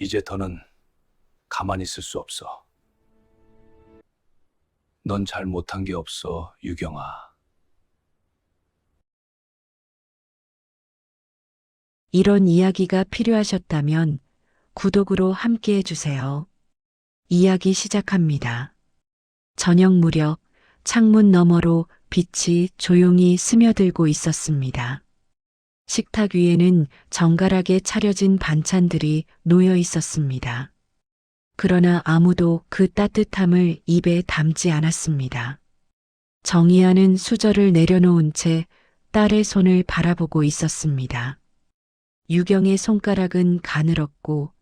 이제 더는 가만히 있을 수 없어. 넌 잘못한 게 없어, 유경아. 이런 이야기가 필요하셨다면 구독으로 함께 해주세요. 이야기 시작합니다. 저녁 무렵 창문 너머로 빛이 조용히 스며들고 있었습니다. 식탁 위에는 정갈하게 차려진 반찬들이 놓여 있었습니다. 그러나 아무도 그 따뜻함을 입에 담지 않았습니다. 정희아는 수저를 내려놓은 채 딸의 손을 바라보고 있었습니다. 유경의 손가락은 가늘었고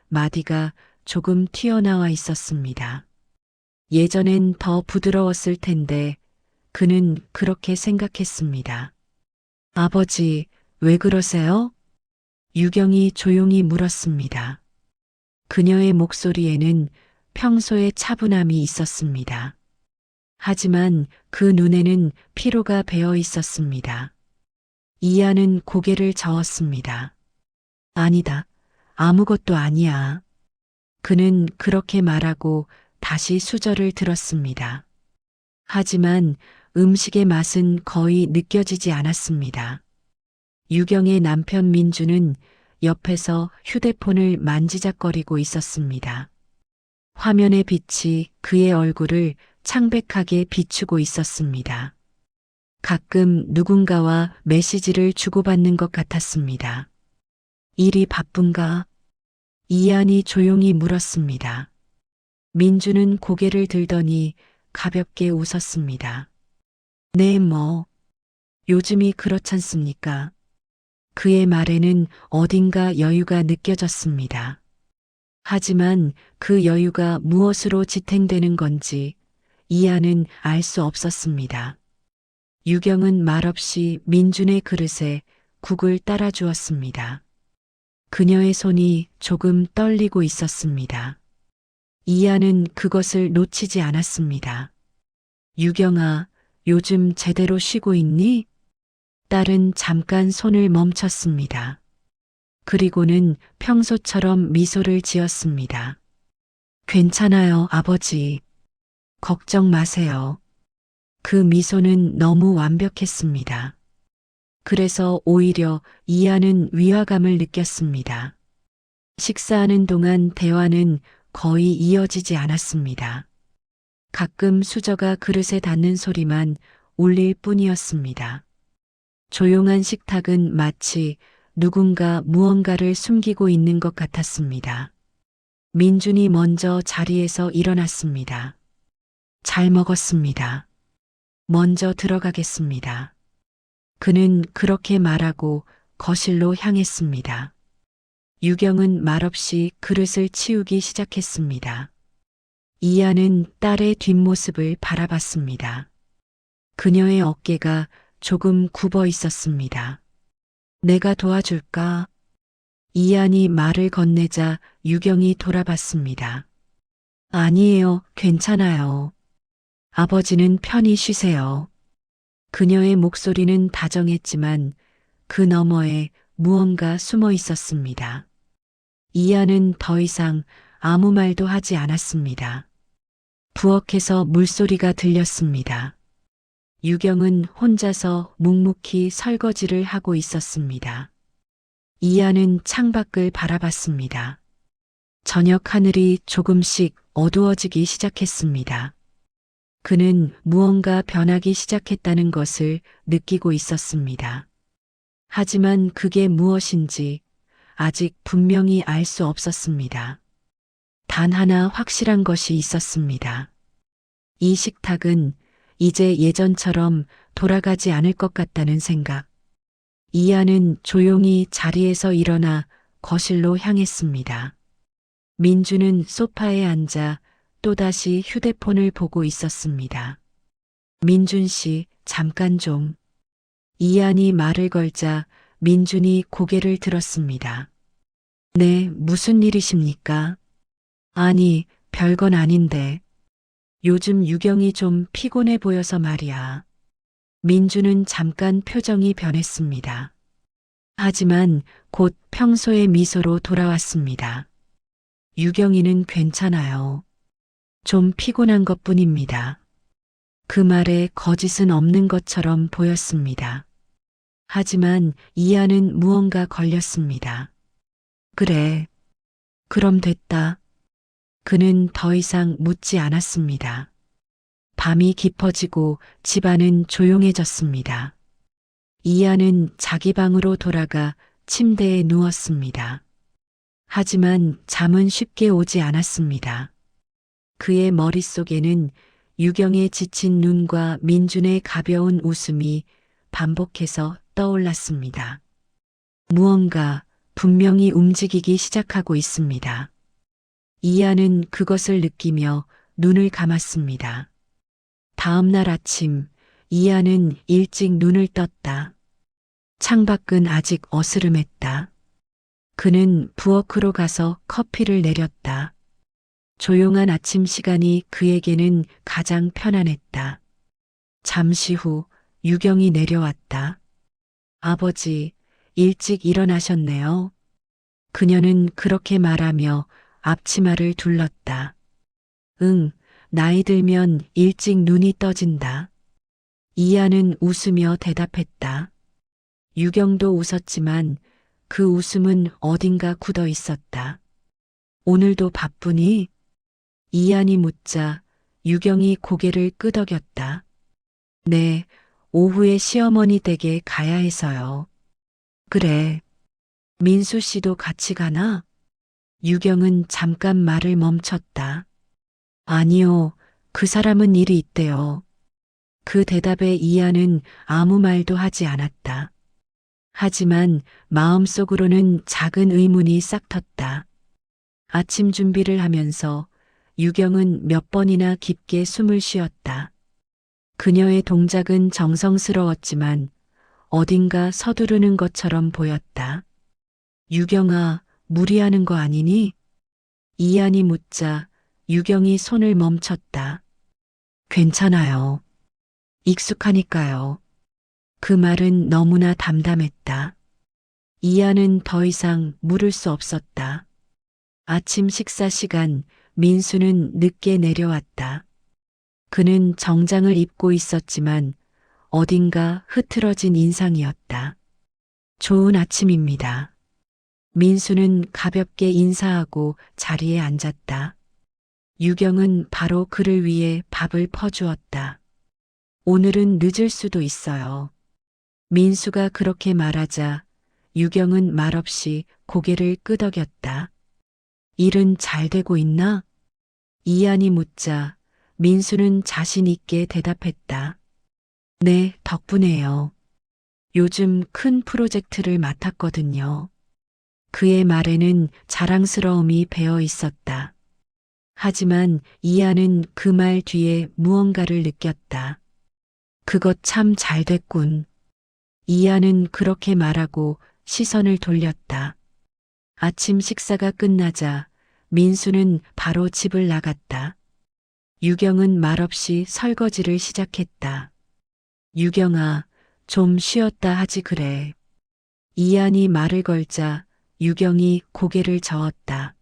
마디가 조금 튀어나와 있었습니다. 예전엔 더 부드러웠을 텐데 그는 그렇게 생각했습니다. 아버지, 왜 그러세요? 유경이 조용히 물었습니다. 그녀의 목소리에는 평소의 차분함이 있었습니다. 하지만 그 눈에는 피로가 배어 있었습니다. 이하는 고개를 저었습니다. 아니다. 아무것도 아니야. 그는 그렇게 말하고 다시 수저를 들었습니다. 하지만 음식의 맛은 거의 느껴지지 않았습니다. 유경의 남편 민주는 옆에서 휴대폰을 만지작거리고 있었습니다. 화면의 빛이 그의 얼굴을 창백하게 비추고 있었습니다. 가끔 누군가와 메시지를 주고받는 것 같았습니다. 일이 바쁜가? 이한이 조용히 물었습니다. 민주는 고개를 들더니 가볍게 웃었습니다. 네, 요즘이 그렇잖습니까? 그의 말에는 어딘가 여유가 느껴졌습니다. 하지만 그 여유가 무엇으로 지탱되는 건지 이하는 알 수 없었습니다. 유경은 말없이 민준의 그릇에 국을 따라 주었습니다. 그녀의 손이 조금 떨리고 있었습니다. 이하는 그것을 놓치지 않았습니다. 유경아, 요즘 제대로 쉬고 있니? 딸은 잠깐 손을 멈췄습니다. 그리고는 평소처럼 미소를 지었습니다. 괜찮아요, 아버지. 걱정 마세요. 그 미소는 너무 완벽했습니다. 그래서 오히려 이하는 위화감을 느꼈습니다. 식사하는 동안 대화는 거의 이어지지 않았습니다. 가끔 수저가 그릇에 닿는 소리만 울릴 뿐이었습니다. 조용한 식탁은 마치 누군가 무언가를 숨기고 있는 것 같았습니다. 민준이 먼저 자리에서 일어났습니다. 잘 먹었습니다. 먼저 들어가겠습니다. 그는 그렇게 말하고 거실로 향했습니다. 유경은 말없이 그릇을 치우기 시작했습니다. 이하는 딸의 뒷모습을 바라봤습니다. 그녀의 어깨가 조금 굽어 있었습니다. 내가 도와줄까? 이한이 말을 건네자 유경이 돌아봤습니다. 아니에요, 괜찮아요. 아버지는 편히 쉬세요. 그녀의 목소리는 다정했지만 그 너머에 무언가 숨어 있었습니다. 이하는 더 이상 아무 말도 하지 않았습니다. 부엌에서 물소리가 들렸습니다. 유경은 혼자서 묵묵히 설거지를 하고 있었습니다. 이하는 창밖을 바라봤습니다. 저녁 하늘이 조금씩 어두워지기 시작했습니다. 그는 무언가 변하기 시작했다는 것을 느끼고 있었습니다. 하지만 그게 무엇인지 아직 분명히 알 수 없었습니다. 단 하나 확실한 것이 있었습니다. 이 식탁은 이제 예전처럼 돌아가지 않을 것 같다는 생각. 이하는 조용히 자리에서 일어나 거실로 향했습니다. 민주는 소파에 앉아 또다시 휴대폰을 보고 있었습니다. 민준 씨, 잠깐 좀. 이한이 말을 걸자 민준이 고개를 들었습니다. 네, 무슨 일이십니까? 아니, 별건 아닌데. 요즘 유경이 좀 피곤해 보여서 말이야. 민주는 잠깐 표정이 변했습니다. 하지만 곧 평소의 미소로 돌아왔습니다. 유경이는 괜찮아요. 좀 피곤한 것 뿐입니다. 그 말에 거짓은 없는 것처럼 보였습니다. 하지만 이하는 무언가 걸렸습니다. 그래. 그럼 됐다. 그는 더 이상 묻지 않았습니다. 밤이 깊어지고 집안은 조용해졌습니다. 이하는 자기 방으로 돌아가 침대에 누웠습니다. 하지만 잠은 쉽게 오지 않았습니다. 그의 머릿속에는 유경의 지친 눈과 민준의 가벼운 웃음이 반복해서 떠올랐습니다. 무언가 분명히 움직이기 시작하고 있습니다. 이하는 그것을 느끼며 눈을 감았습니다. 다음 날 아침, 이하는 일찍 눈을 떴다. 창밖은 아직 어스름했다. 그는 부엌으로 가서 커피를 내렸다. 조용한 아침 시간이 그에게는 가장 편안했다. 잠시 후 유경이 내려왔다. 아버지, 일찍 일어나셨네요. 그녀는 그렇게 말하며 앞치마를 둘렀다. 응, 나이 들면 일찍 눈이 떠진다. 이하는 웃으며 대답했다. 유경도 웃었지만 그 웃음은 어딘가 굳어 있었다. 오늘도 바쁘니? 이한이 묻자 유경이 고개를 끄덕였다. 네, 오후에 시어머니 댁에 가야 해서요. 그래. 민수 씨도 같이 가나? 유경은 잠깐 말을 멈췄다. 아니요, 그 사람은 일이 있대요. 그 대답에 이하는 아무 말도 하지 않았다. 하지만 마음속으로는 작은 의문이 싹 텄다. 아침 준비를 하면서 유경은 몇 번이나 깊게 숨을 쉬었다. 그녀의 동작은 정성스러웠지만 어딘가 서두르는 것처럼 보였다. 유경아, 무리하는 거 아니니? 이한이 묻자 유경이 손을 멈췄다. 괜찮아요. 익숙하니까요. 그 말은 너무나 담담했다. 이하는 더 이상 물을 수 없었다. 아침 식사 시간 민수는 늦게 내려왔다. 그는 정장을 입고 있었지만 어딘가 흐트러진 인상이었다. 좋은 아침입니다. 민수는 가볍게 인사하고 자리에 앉았다. 유경은 바로 그를 위해 밥을 퍼주었다. 오늘은 늦을 수도 있어요. 민수가 그렇게 말하자 유경은 말없이 고개를 끄덕였다. 일은 잘 되고 있나? 이한이 묻자 민수는 자신 있게 대답했다. 네, 덕분에요. 요즘 큰 프로젝트를 맡았거든요. 그의 말에는 자랑스러움이 배어 있었다. 하지만 이하는 그 말 뒤에 무언가를 느꼈다. 그것 참 잘 됐군. 이하는 그렇게 말하고 시선을 돌렸다. 아침 식사가 끝나자 민수는 바로 집을 나갔다. 유경은 말없이 설거지를 시작했다. 유경아, 좀 쉬었다 하지 그래. 이한이 말을 걸자 유경이 고개를 저었다.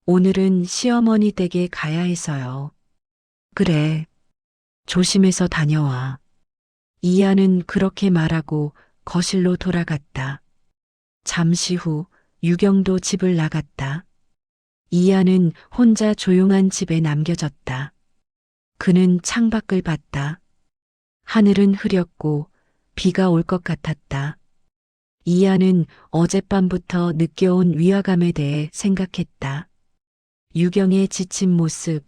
오늘은 시어머니 댁에 가야 해서요. 그래. 조심해서 다녀와. 이한은 그렇게 말하고 거실로 돌아갔다. 잠시 후 유경도 집을 나갔다. 이하는 혼자 조용한 집에 남겨졌다. 그는 창밖을 봤다. 하늘은 흐렸고 비가 올 것 같았다. 이하는 어젯밤부터 느껴온 위화감에 대해 생각했다. 유경의 지친 모습,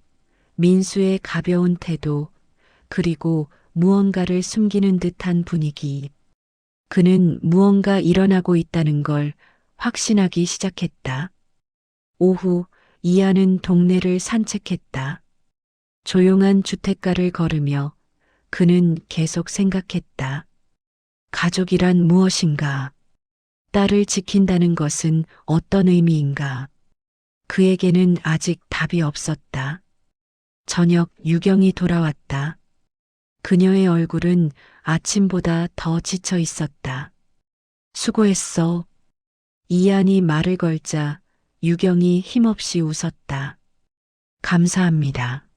민수의 가벼운 태도, 그리고 무언가를 숨기는 듯한 분위기. 그는 무언가 일어나고 있다는 걸 확신하기 시작했다. 오후 이하는 동네를 산책했다. 조용한 주택가를 걸으며 그는 계속 생각했다. 가족이란 무엇인가? 딸을 지킨다는 것은 어떤 의미인가? 그에게는 아직 답이 없었다. 저녁 유경이 돌아왔다. 그녀의 얼굴은 아침보다 더 지쳐 있었다. 수고했어. 이한이 말을 걸자 유경이 힘없이 웃었다. 감사합니다.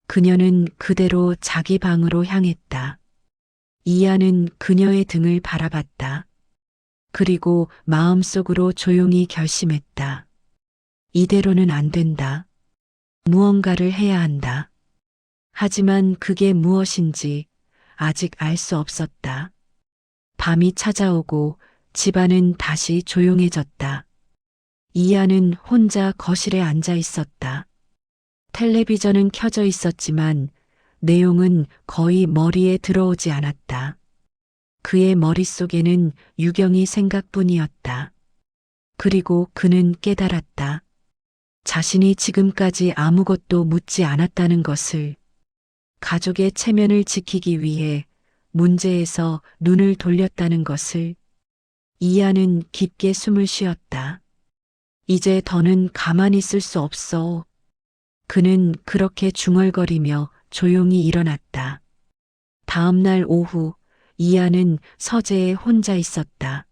그녀는 그대로 자기 방으로 향했다. 이하는 그녀의 등을 바라봤다. 그리고 마음속으로 조용히 결심했다. 이대로는 안 된다. 무언가를 해야 한다. 하지만 그게 무엇인지 아직 알 수 없었다. 밤이 찾아오고 집안은 다시 조용해졌다. 이하는 혼자 거실에 앉아 있었다. 텔레비전은 켜져 있었지만 내용은 거의 머리에 들어오지 않았다. 그의 머릿속에는 유경이 생각뿐이었다. 그리고 그는 깨달았다. 자신이 지금까지 아무것도 묻지 않았다는 것을, 가족의 체면을 지키기 위해 문제에서 눈을 돌렸다는 것을. 이하는 깊게 숨을 쉬었다. 이제 더는 가만히 있을 수 없어. 그는 그렇게 중얼거리며 조용히 일어났다. 다음 날 오후 이하는 서재에 혼자 있었다.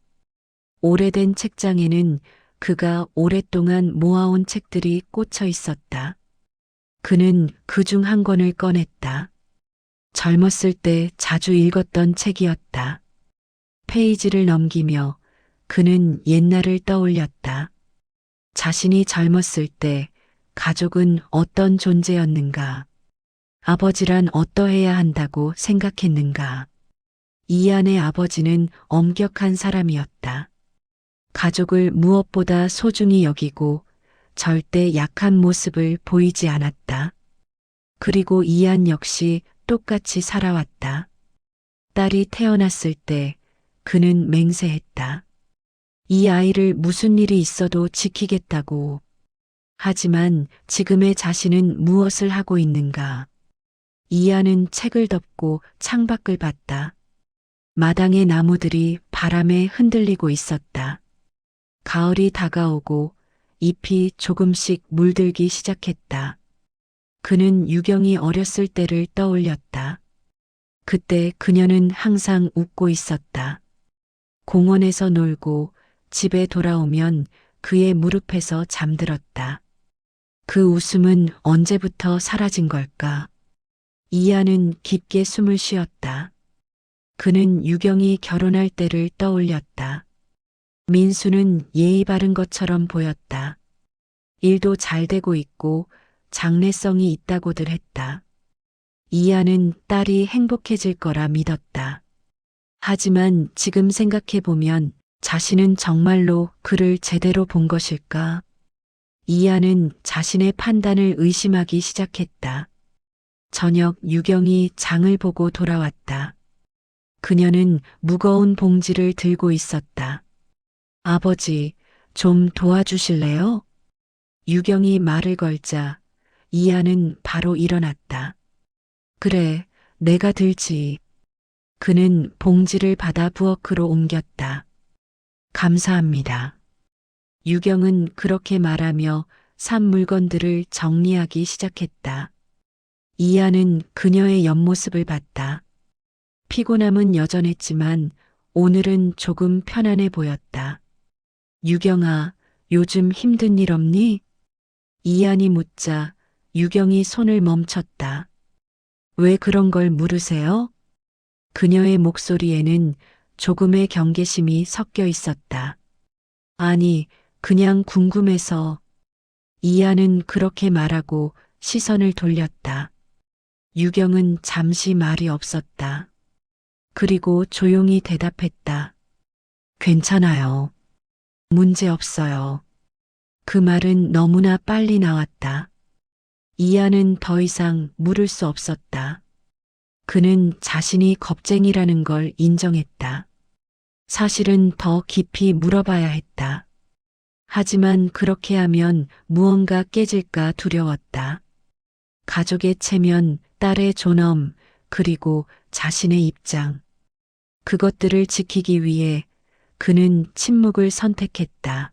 오래된 책장에는 그가 오랫동안 모아온 책들이 꽂혀 있었다. 그는 그 중 한 권을 꺼냈다. 젊었을 때 자주 읽었던 책이었다. 페이지를 넘기며 그는 옛날을 떠올렸다. 자신이 젊었을 때 가족은 어떤 존재였는가? 아버지란 어떠해야 한다고 생각했는가? 이한의 아버지는 엄격한 사람이었다. 가족을 무엇보다 소중히 여기고 절대 약한 모습을 보이지 않았다. 그리고 이한 역시 똑같이 살아왔다. 딸이 태어났을 때 그는 맹세했다. 이 아이를 무슨 일이 있어도 지키겠다고. 하지만 지금의 자신은 무엇을 하고 있는가? 이하는 책을 덮고 창밖을 봤다. 마당의 나무들이 바람에 흔들리고 있었다. 가을이 다가오고 잎이 조금씩 물들기 시작했다. 그는 유경이 어렸을 때를 떠올렸다. 그때 그녀는 항상 웃고 있었다. 공원에서 놀고 집에 돌아오면 그의 무릎에서 잠들었다. 그 웃음은 언제부터 사라진 걸까? 이하는 깊게 숨을 쉬었다. 그는 유경이 결혼할 때를 떠올렸다. 민수는 예의 바른 것처럼 보였다. 일도 잘 되고 있고 장래성이 있다고들 했다. 이하는 딸이 행복해질 거라 믿었다. 하지만 지금 생각해보면 자신은 정말로 그를 제대로 본 것일까? 이하는 자신의 판단을 의심하기 시작했다. 저녁 유경이 장을 보고 돌아왔다. 그녀는 무거운 봉지를 들고 있었다. 아버지, 좀 도와주실래요? 유경이 말을 걸자 이하는 바로 일어났다. 그래, 내가 들지. 그는 봉지를 받아 부엌으로 옮겼다. 감사합니다. 유경은 그렇게 말하며 산 물건들을 정리하기 시작했다. 이하는 그녀의 옆모습을 봤다. 피곤함은 여전했지만 오늘은 조금 편안해 보였다. 유경아, 요즘 힘든 일 없니? 이한이 묻자 유경이 손을 멈췄다. 왜 그런 걸 물으세요? 그녀의 목소리에는 조금의 경계심이 섞여 있었다. 아니, 그냥 궁금해서. 이하는 그렇게 말하고 시선을 돌렸다. 유경은 잠시 말이 없었다. 그리고 조용히 대답했다. 괜찮아요. 문제 없어요. 그 말은 너무나 빨리 나왔다. 이하는 더 이상 물을 수 없었다. 그는 자신이 겁쟁이라는 걸 인정했다. 사실은 더 깊이 물어봐야 했다. 하지만 그렇게 하면 무언가 깨질까 두려웠다. 가족의 체면, 딸의 존엄, 그리고 자신의 입장. 그것들을 지키기 위해 그는 침묵을 선택했다.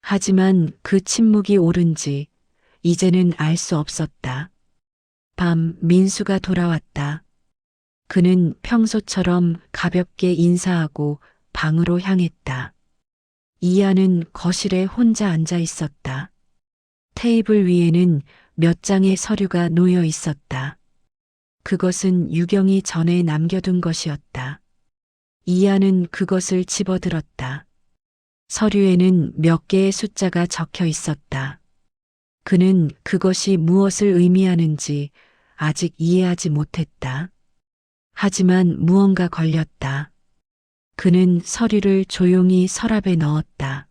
하지만 그 침묵이 옳은지 이제는 알 수 없었다. 밤 민수가 돌아왔다. 그는 평소처럼 가볍게 인사하고 방으로 향했다. 이하는 거실에 혼자 앉아 있었다. 테이블 위에는 몇 장의 서류가 놓여 있었다. 그것은 유경이 전에 남겨둔 것이었다. 이하는 그것을 집어들었다. 서류에는 몇 개의 숫자가 적혀 있었다. 그는 그것이 무엇을 의미하는지 아직 이해하지 못했다. 하지만 무언가 걸렸다. 그는 서류를 조용히 서랍에 넣었다.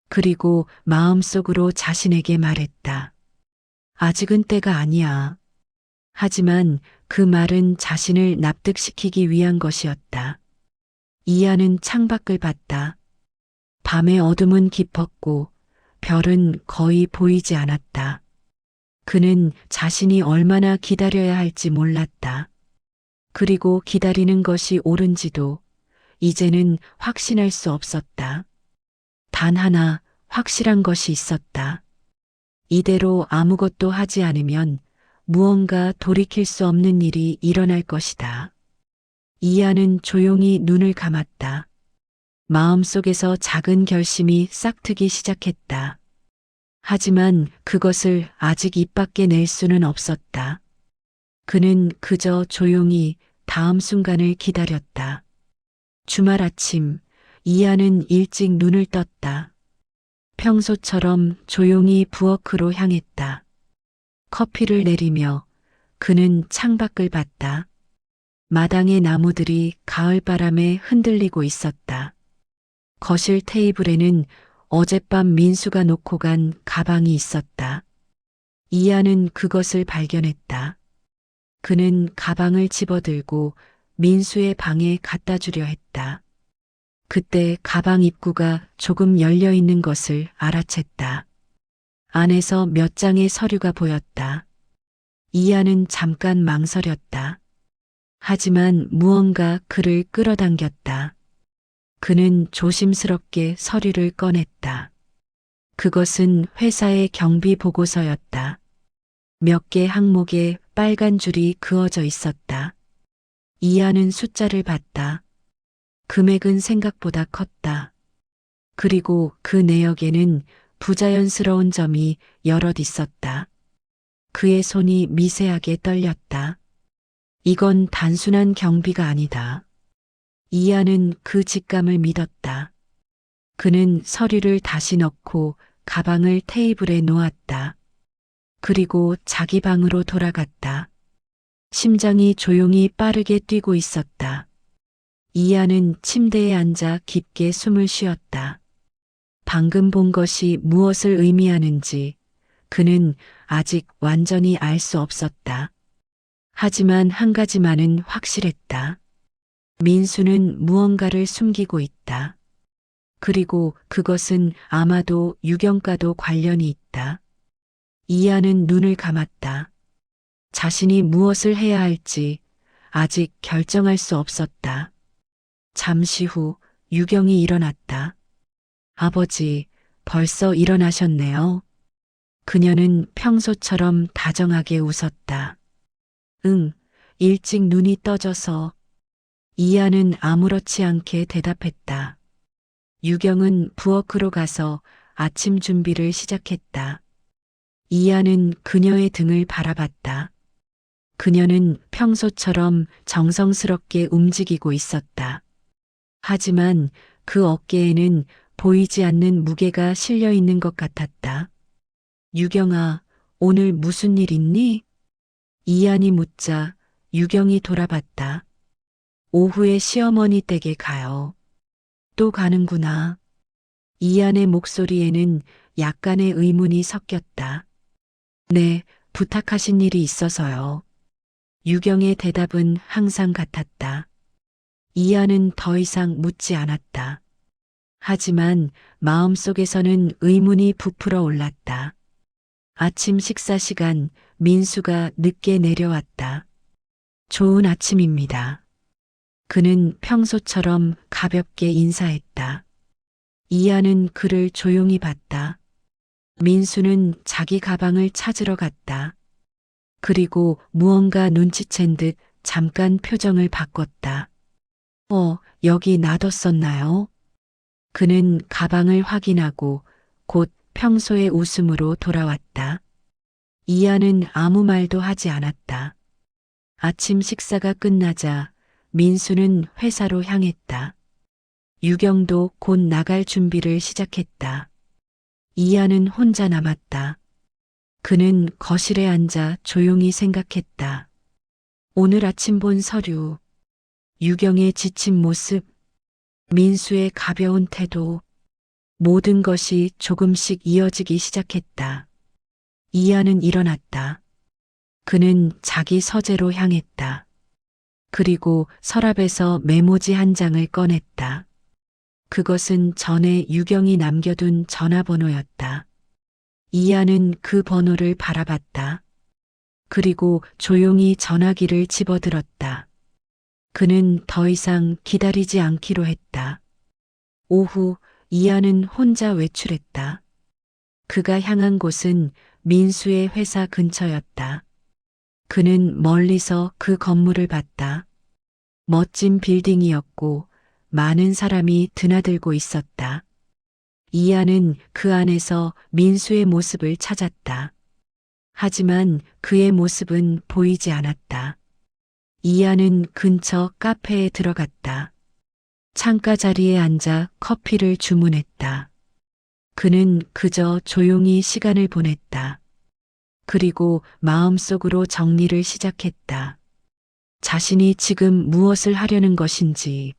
그리고 마음속으로 자신에게 말했다. 아직은 때가 아니야. 하지만 그 말은 자신을 납득시키기 위한 것이었다. 이하는 창밖을 봤다. 밤의 어둠은 깊었고 별은 거의 보이지 않았다. 그는 자신이 얼마나 기다려야 할지 몰랐다. 그리고 기다리는 것이 옳은지도 이제는 확신할 수 없었다. 단 하나 확실한 것이 있었다. 이대로 아무것도 하지 않으면 무언가 돌이킬 수 없는 일이 일어날 것이다. 이하는 조용히 눈을 감았다. 마음속에서 작은 결심이 싹트기 시작했다. 하지만 그것을 아직 입 밖에 낼 수는 없었다. 그는 그저 조용히 다음 순간을 기다렸다. 주말 아침, 이하는 일찍 눈을 떴다. 평소처럼 조용히 부엌으로 향했다. 커피를 내리며 그는 창밖을 봤다. 마당의 나무들이 가을바람에 흔들리고 있었다. 거실 테이블에는 어젯밤 민수가 놓고 간 가방이 있었다. 이하는 그것을 발견했다. 그는 가방을 집어들고 민수의 방에 갖다 주려 했다. 그때 가방 입구가 조금 열려 있는 것을 알아챘다. 안에서 몇 장의 서류가 보였다. 이하는 잠깐 망설였다. 하지만 무언가 그를 끌어당겼다. 그는 조심스럽게 서류를 꺼냈다. 그것은 회사의 경비 보고서였다. 몇 개 항목에 빨간 줄이 그어져 있었다. 이하는 숫자를 봤다. 금액은 생각보다 컸다. 그리고 그 내역에는 부자연스러운 점이 여럿 있었다. 그의 손이 미세하게 떨렸다. 이건 단순한 경비가 아니다. 이하는 그 직감을 믿었다. 그는 서류를 다시 넣고 가방을 테이블에 놓았다. 그리고 자기 방으로 돌아갔다. 심장이 조용히 빠르게 뛰고 있었다. 이하는 침대에 앉아 깊게 숨을 쉬었다. 방금 본 것이 무엇을 의미하는지 그는 아직 완전히 알 수 없었다. 하지만 한 가지만은 확실했다. 민수는 무언가를 숨기고 있다. 그리고 그것은 아마도 유경과도 관련이 있다. 이하는 눈을 감았다. 자신이 무엇을 해야 할지 아직 결정할 수 없었다. 잠시 후 유경이 일어났다. 아버지, 벌써 일어나셨네요. 그녀는 평소처럼 다정하게 웃었다. 응, 일찍 눈이 떠져서. 이하는 아무렇지 않게 대답했다. 유경은 부엌으로 가서 아침 준비를 시작했다. 이하는 그녀의 등을 바라봤다. 그녀는 평소처럼 정성스럽게 움직이고 있었다. 하지만 그 어깨에는 보이지 않는 무게가 실려 있는 것 같았다. 유경아, 오늘 무슨 일 있니? 이한이 묻자 유경이 돌아봤다. 오후에 시어머니 댁에 가요. 또 가는구나. 이한의 목소리에는 약간의 의문이 섞였다. 네, 부탁하신 일이 있어서요. 유경의 대답은 항상 같았다. 이한은 더 이상 묻지 않았다. 하지만 마음속에서는 의문이 부풀어 올랐다. 아침 식사 시간 민수가 늦게 내려왔다. 좋은 아침입니다. 그는 평소처럼 가볍게 인사했다. 이하는 그를 조용히 봤다. 민수는 자기 가방을 찾으러 갔다. 그리고 무언가 눈치챈 듯 잠깐 표정을 바꿨다. 여기 놔뒀었나요? 그는 가방을 확인하고 곧 평소의 웃음으로 돌아왔다. 이하는 아무 말도 하지 않았다. 아침 식사가 끝나자 민수는 회사로 향했다. 유경도 곧 나갈 준비를 시작했다. 이하는 혼자 남았다. 그는 거실에 앉아 조용히 생각했다. 오늘 아침 본 서류, 유경의 지친 모습, 민수의 가벼운 태도, 모든 것이 조금씩 이어지기 시작했다. 이하는 일어났다. 그는 자기 서재로 향했다. 그리고 서랍에서 메모지 한 장을 꺼냈다. 그것은 전에 유경이 남겨둔 전화번호였다. 이하는 그 번호를 바라봤다. 그리고 조용히 전화기를 집어들었다. 그는 더 이상 기다리지 않기로 했다. 오후 이하는 혼자 외출했다. 그가 향한 곳은 민수의 회사 근처였다. 그는 멀리서 그 건물을 봤다. 멋진 빌딩이었고 많은 사람이 드나들고 있었다. 이하는 그 안에서 민수의 모습을 찾았다. 하지만 그의 모습은 보이지 않았다. 이하는 근처 카페에 들어갔다. 창가 자리에 앉아 커피를 주문했다. 그는 그저 조용히 시간을 보냈다. 그리고 마음속으로 정리를 시작했다. 자신이 지금 무엇을 하려는 것인지,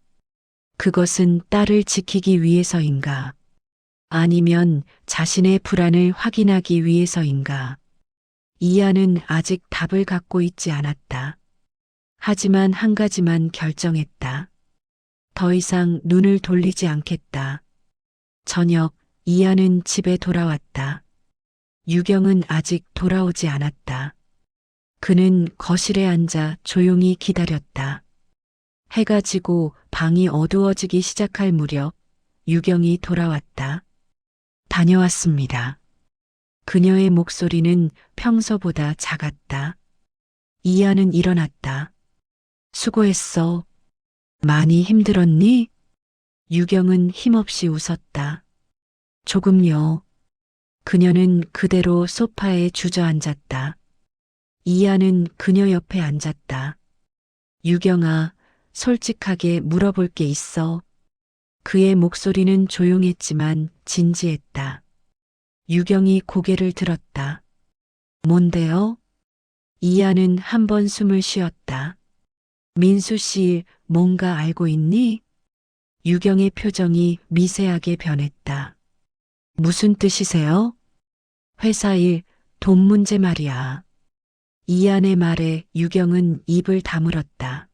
그것은 딸을 지키기 위해서인가? 아니면 자신의 불안을 확인하기 위해서인가? 이하는 아직 답을 갖고 있지 않았다. 하지만 한 가지만 결정했다. 더 이상 눈을 돌리지 않겠다. 저녁, 이하는 집에 돌아왔다. 유경은 아직 돌아오지 않았다. 그는 거실에 앉아 조용히 기다렸다. 해가 지고 방이 어두워지기 시작할 무렵 유경이 돌아왔다. 다녀왔습니다. 그녀의 목소리는 평소보다 작았다. 이하는 일어났다. 수고했어. 많이 힘들었니? 유경은 힘없이 웃었다. 조금요. 그녀는 그대로 소파에 주저앉았다. 이하는 그녀 옆에 앉았다. 유경아, 솔직하게 물어볼 게 있어. 그의 목소리는 조용했지만 진지했다. 유경이 고개를 들었다. 뭔데요? 이하는 한 번 숨을 쉬었다. 민수 씨, 뭔가 알고 있니? 유경의 표정이 미세하게 변했다. 무슨 뜻이세요? 회사 일, 돈 문제 말이야. 이하의 말에 유경은 입을 다물었다.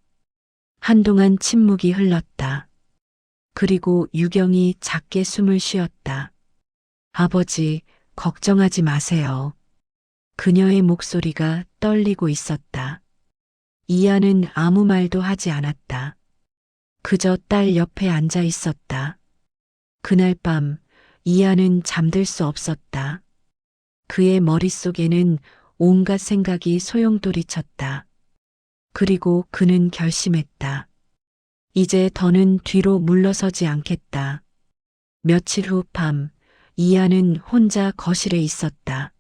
한동안 침묵이 흘렀다. 그리고 유경이 작게 숨을 쉬었다. 아버지, 걱정하지 마세요. 그녀의 목소리가 떨리고 있었다. 이하는 아무 말도 하지 않았다. 그저 딸 옆에 앉아 있었다. 그날 밤 이하는 잠들 수 없었다. 그의 머릿속에는 온갖 생각이 소용돌이쳤다. 그리고 그는 결심했다. 이제 더는 뒤로 물러서지 않겠다. 며칠 후 밤, 이하는 혼자 거실에 있었다.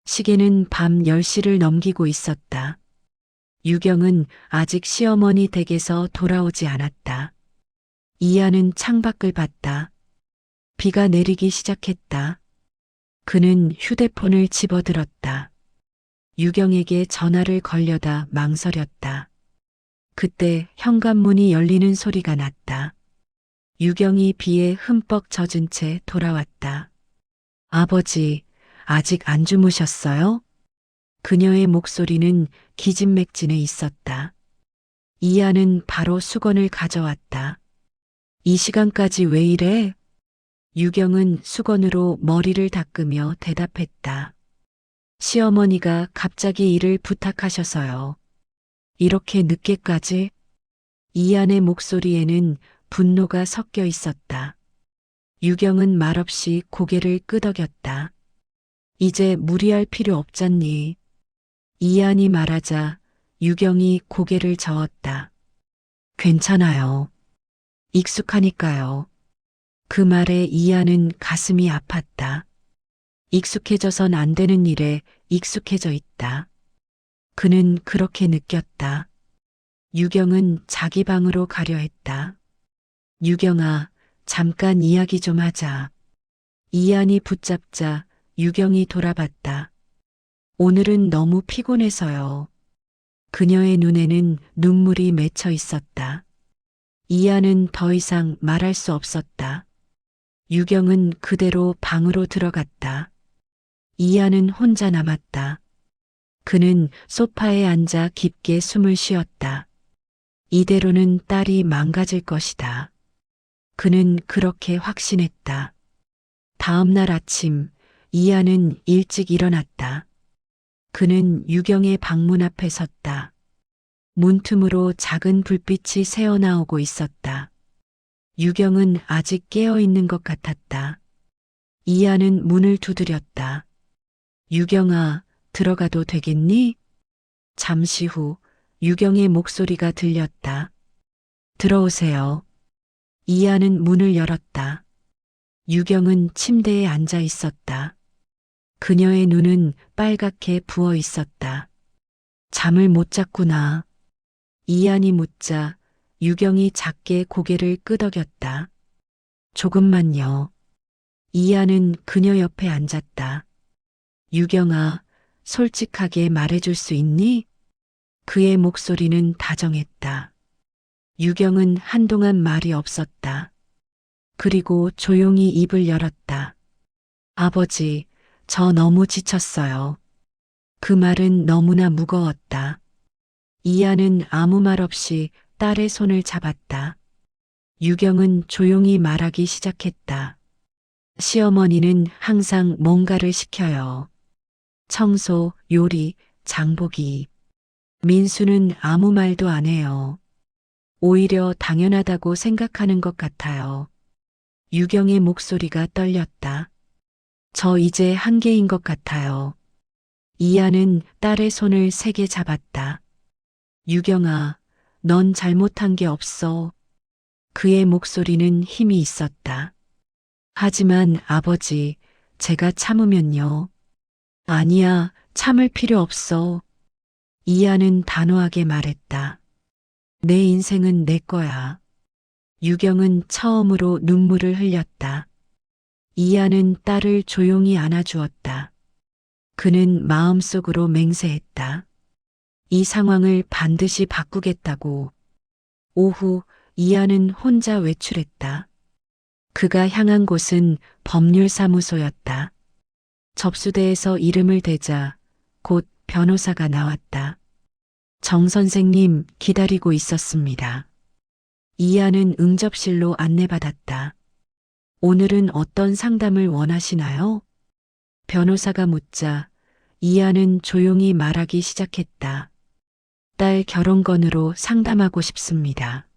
시계는 밤 10시를 넘기고 있었다. 유경은 아직 시어머니 댁에서 돌아오지 않았다. 이하는 창밖을 봤다. 비가 내리기 시작했다. 그는 휴대폰을 집어들었다. 유경에게 전화를 걸려다 망설였다. 그때 현관문이 열리는 소리가 났다. 유경이 비에 흠뻑 젖은 채 돌아왔다. 아버지, 아직 안 주무셨어요? 그녀의 목소리는 기진맥진해 있었다. 이하는 바로 수건을 가져왔다. 이 시간까지 왜 이래? 유경은 수건으로 머리를 닦으며 대답했다. 시어머니가 갑자기 일을 부탁하셔서요. 이렇게 늦게까지? 이하의 목소리에는 분노가 섞여 있었다. 유경은 말없이 고개를 끄덕였다. 이제 무리할 필요 없잖니. 이한이 말하자 유경이 고개를 저었다. 괜찮아요. 익숙하니까요. 그 말에 이하는 가슴이 아팠다. 익숙해져선 안 되는 일에 익숙해져 있다. 그는 그렇게 느꼈다. 유경은 자기 방으로 가려 했다. 유경아, 잠깐 이야기 좀 하자. 이한이 붙잡자 유경이 돌아봤다. 오늘은 너무 피곤해서요. 그녀의 눈에는 눈물이 맺혀 있었다. 이한은 더 이상 말할 수 없었다. 유경은 그대로 방으로 들어갔다. 이한은 혼자 남았다. 그는 소파에 앉아 깊게 숨을 쉬었다. 이대로는 딸이 망가질 것이다. 그는 그렇게 확신했다. 다음 날 아침, 이하는 일찍 일어났다. 그는 유경의 방문 앞에 섰다. 문틈으로 작은 불빛이 새어나오고 있었다. 유경은 아직 깨어 있는 것 같았다. 이하는 문을 두드렸다. 유경아, 들어가도 되겠니? 잠시 후 유경의 목소리가 들렸다. 들어오세요. 이하는 문을 열었다. 유경은 침대에 앉아 있었다. 그녀의 눈은 빨갛게 부어 있었다. 잠을 못 잤구나. 이한이 묻자 유경이 작게 고개를 끄덕였다. 조금만요. 이한은 그녀 옆에 앉았다. 유경아, 솔직하게 말해줄 수 있니? 그의 목소리는 다정했다. 유경은 한동안 말이 없었다. 그리고 조용히 입을 열었다. 아버지, 저 너무 지쳤어요. 그 말은 너무나 무거웠다. 이하는 아무 말 없이 딸의 손을 잡았다. 유경은 조용히 말하기 시작했다. 시어머니는 항상 뭔가를 시켜요. 청소, 요리, 장보기. 민수는 아무 말도 안 해요. 오히려 당연하다고 생각하는 것 같아요. 유경의 목소리가 떨렸다. 저 이제 한계인 것 같아요. 이하는 딸의 손을 세게 잡았다. 유경아, 넌 잘못한 게 없어. 그의 목소리는 힘이 있었다. 하지만 아버지, 제가 참으면요. 아니야, 참을 필요 없어. 이하는 단호하게 말했다. 내 인생은 내 거야. 유경은 처음으로 눈물을 흘렸다. 이하는 딸을 조용히 안아주었다. 그는 마음속으로 맹세했다. 이 상황을 반드시 바꾸겠다고. 오후 이하는 혼자 외출했다. 그가 향한 곳은 법률사무소였다. 접수대에서 이름을 대자 곧 변호사가 나왔다. 정 선생님 기다리고 있었습니다. 이하는 응접실로 안내받았다. 오늘은 어떤 상담을 원하시나요? 변호사가 묻자 이하는 조용히 말하기 시작했다. 딸 결혼건으로 상담하고 싶습니다.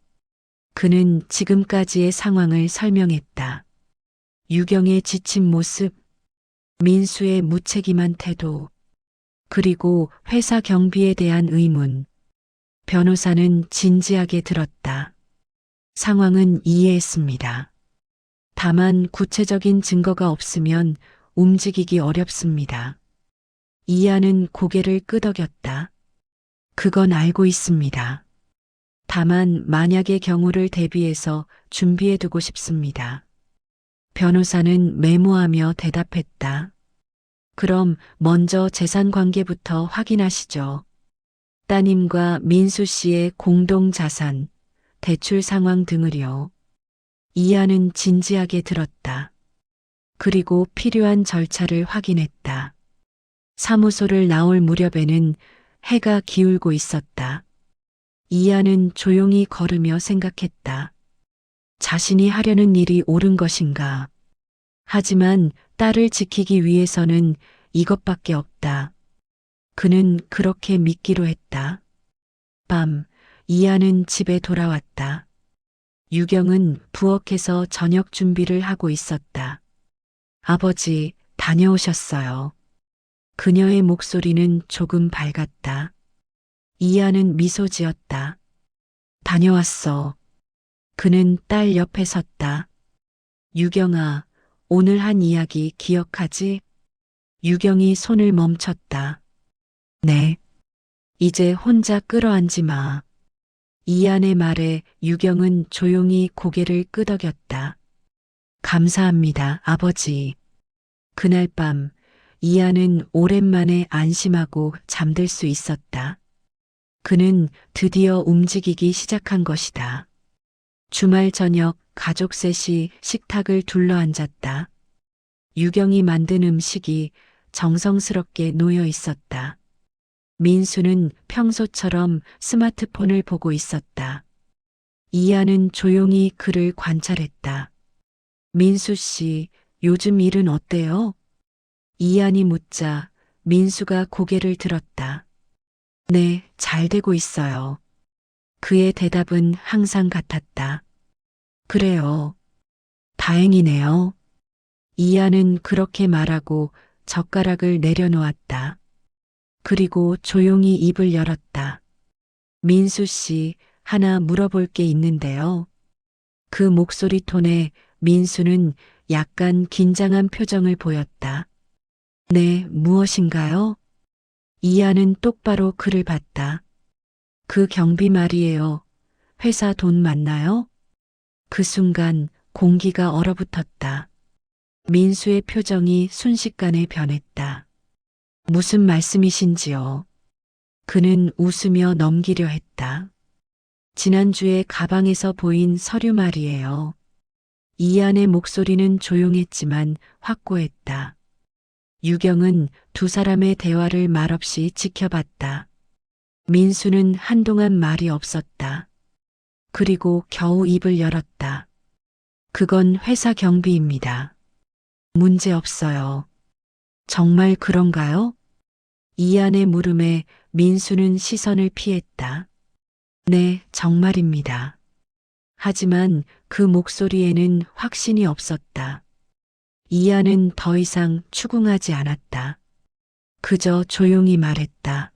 그는 지금까지의 상황을 설명했다. 유경의 지친 모습, 민수의 무책임한 태도, 그리고 회사 경비에 대한 의문. 변호사는 진지하게 들었다. 상황은 이해했습니다. 다만 구체적인 증거가 없으면 움직이기 어렵습니다. 이하는 고개를 끄덕였다. 그건 알고 있습니다. 다만 만약의 경우를 대비해서 준비해두고 싶습니다. 변호사는 메모하며 대답했다. 그럼 먼저 재산 관계부터 확인하시죠. 따님과 민수 씨의 공동 자산, 대출 상황 등을요. 이하는 진지하게 들었다. 그리고 필요한 절차를 확인했다. 사무소를 나올 무렵에는 해가 기울고 있었다. 이하는 조용히 걸으며 생각했다. 자신이 하려는 일이 옳은 것인가? 하지만 딸을 지키기 위해서는 이것밖에 없다. 그는 그렇게 믿기로 했다. 밤, 이하는 집에 돌아왔다. 유경은 부엌에서 저녁 준비를 하고 있었다. 아버지, 다녀오셨어요. 그녀의 목소리는 조금 밝았다. 이하는 미소 지었다. 다녀왔어. 그는 딸 옆에 섰다. 유경아, 오늘 한 이야기 기억하지? 유경이 손을 멈췄다. 네. 이제 혼자 끌어안지 마. 이안의 말에 유경은 조용히 고개를 끄덕였다. 감사합니다, 아버지. 그날 밤 이안은 오랜만에 안심하고 잠들 수 있었다. 그는 드디어 움직이기 시작한 것이다. 주말 저녁 가족 셋이 식탁을 둘러앉았다. 유경이 만든 음식이 정성스럽게 놓여 있었다. 민수는 평소처럼 스마트폰을 보고 있었다. 이하는 조용히 그를 관찰했다. 민수 씨, 요즘 일은 어때요? 이한이 묻자 민수가 고개를 들었다. 네, 잘 되고 있어요. 그의 대답은 항상 같았다. 그래요. 다행이네요. 이하는 그렇게 말하고 젓가락을 내려놓았다. 그리고 조용히 입을 열었다. 민수 씨, 하나 물어볼 게 있는데요. 그 목소리 톤에 민수는 약간 긴장한 표정을 보였다. 네, 무엇인가요? 이하는 똑바로 그를 봤다. 그 경비 말이에요. 회사 돈 맞나요? 그 순간 공기가 얼어붙었다. 민수의 표정이 순식간에 변했다. 무슨 말씀이신지요? 그는 웃으며 넘기려 했다. 지난주에 가방에서 보인 서류 말이에요. 이안의 목소리는 조용했지만 확고했다. 유경은 두 사람의 대화를 말없이 지켜봤다. 민수는 한동안 말이 없었다. 그리고 겨우 입을 열었다. 그건 회사 경비입니다. 문제 없어요. 정말 그런가요? 이안의 물음에 민수는 시선을 피했다. 네, 정말입니다. 하지만 그 목소리에는 확신이 없었다. 이안은 더 이상 추궁하지 않았다. 그저 조용히 말했다.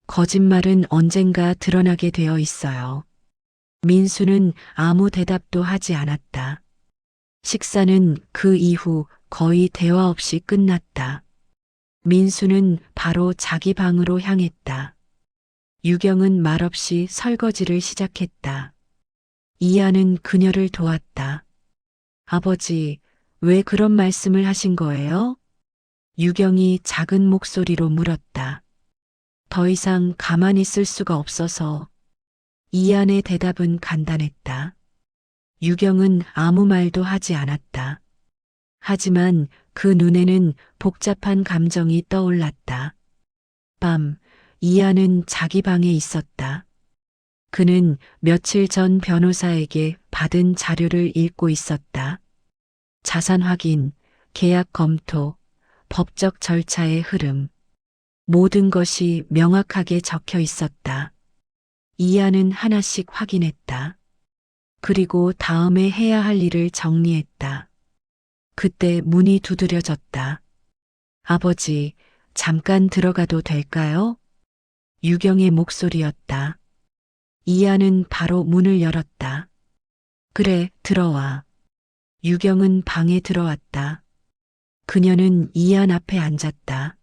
거짓말은 언젠가 드러나게 되어 있어요. 민수는 아무 대답도 하지 않았다. 식사는 그 이후 거의 대화 없이 끝났다. 민수는 바로 자기 방으로 향했다. 유경은 말없이 설거지를 시작했다. 이하는 그녀를 도왔다. 아버지, 왜 그런 말씀을 하신 거예요? 유경이 작은 목소리로 물었다. 더 이상 가만히 있을 수가 없어서. 이한의 대답은 간단했다. 유경은 아무 말도 하지 않았다. 하지만 그 눈에는 복잡한 감정이 떠올랐다. 밤, 이한은 자기 방에 있었다. 그는 며칠 전 변호사에게 받은 자료를 읽고 있었다. 자산 확인, 계약 검토, 법적 절차의 흐름. 모든 것이 명확하게 적혀 있었다. 이하는 하나씩 확인했다. 그리고 다음에 해야 할 일을 정리했다. 그때 문이 두드려졌다. 아버지, 잠깐 들어가도 될까요? 유경의 목소리였다. 이하는 바로 문을 열었다. 그래, 들어와. 유경은 방에 들어왔다. 그녀는 이한 앞에 앉았다.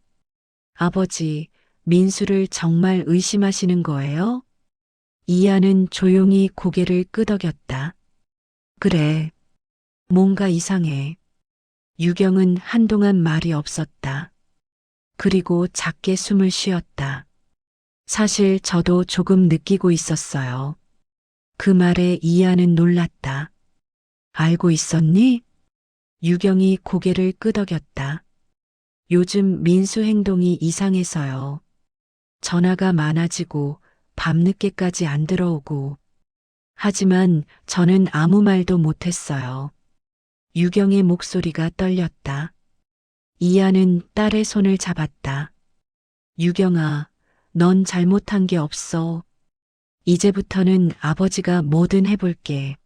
아버지, 민수를 정말 의심하시는 거예요? 이하는 조용히 고개를 끄덕였다. 그래. 뭔가 이상해. 유경은 한동안 말이 없었다. 그리고 작게 숨을 쉬었다. 사실 저도 조금 느끼고 있었어요. 그 말에 이하는 놀랐다. 알고 있었니? 유경이 고개를 끄덕였다. 요즘 민수 행동이 이상해서요. 전화가 많아지고 밤늦게까지 안 들어오고. 하지만 저는 아무 말도 못했어요. 유경의 목소리가 떨렸다. 이하는 딸의 손을 잡았다. 유경아, 넌 잘못한 게 없어. 이제부터는 아버지가 뭐든 해볼게.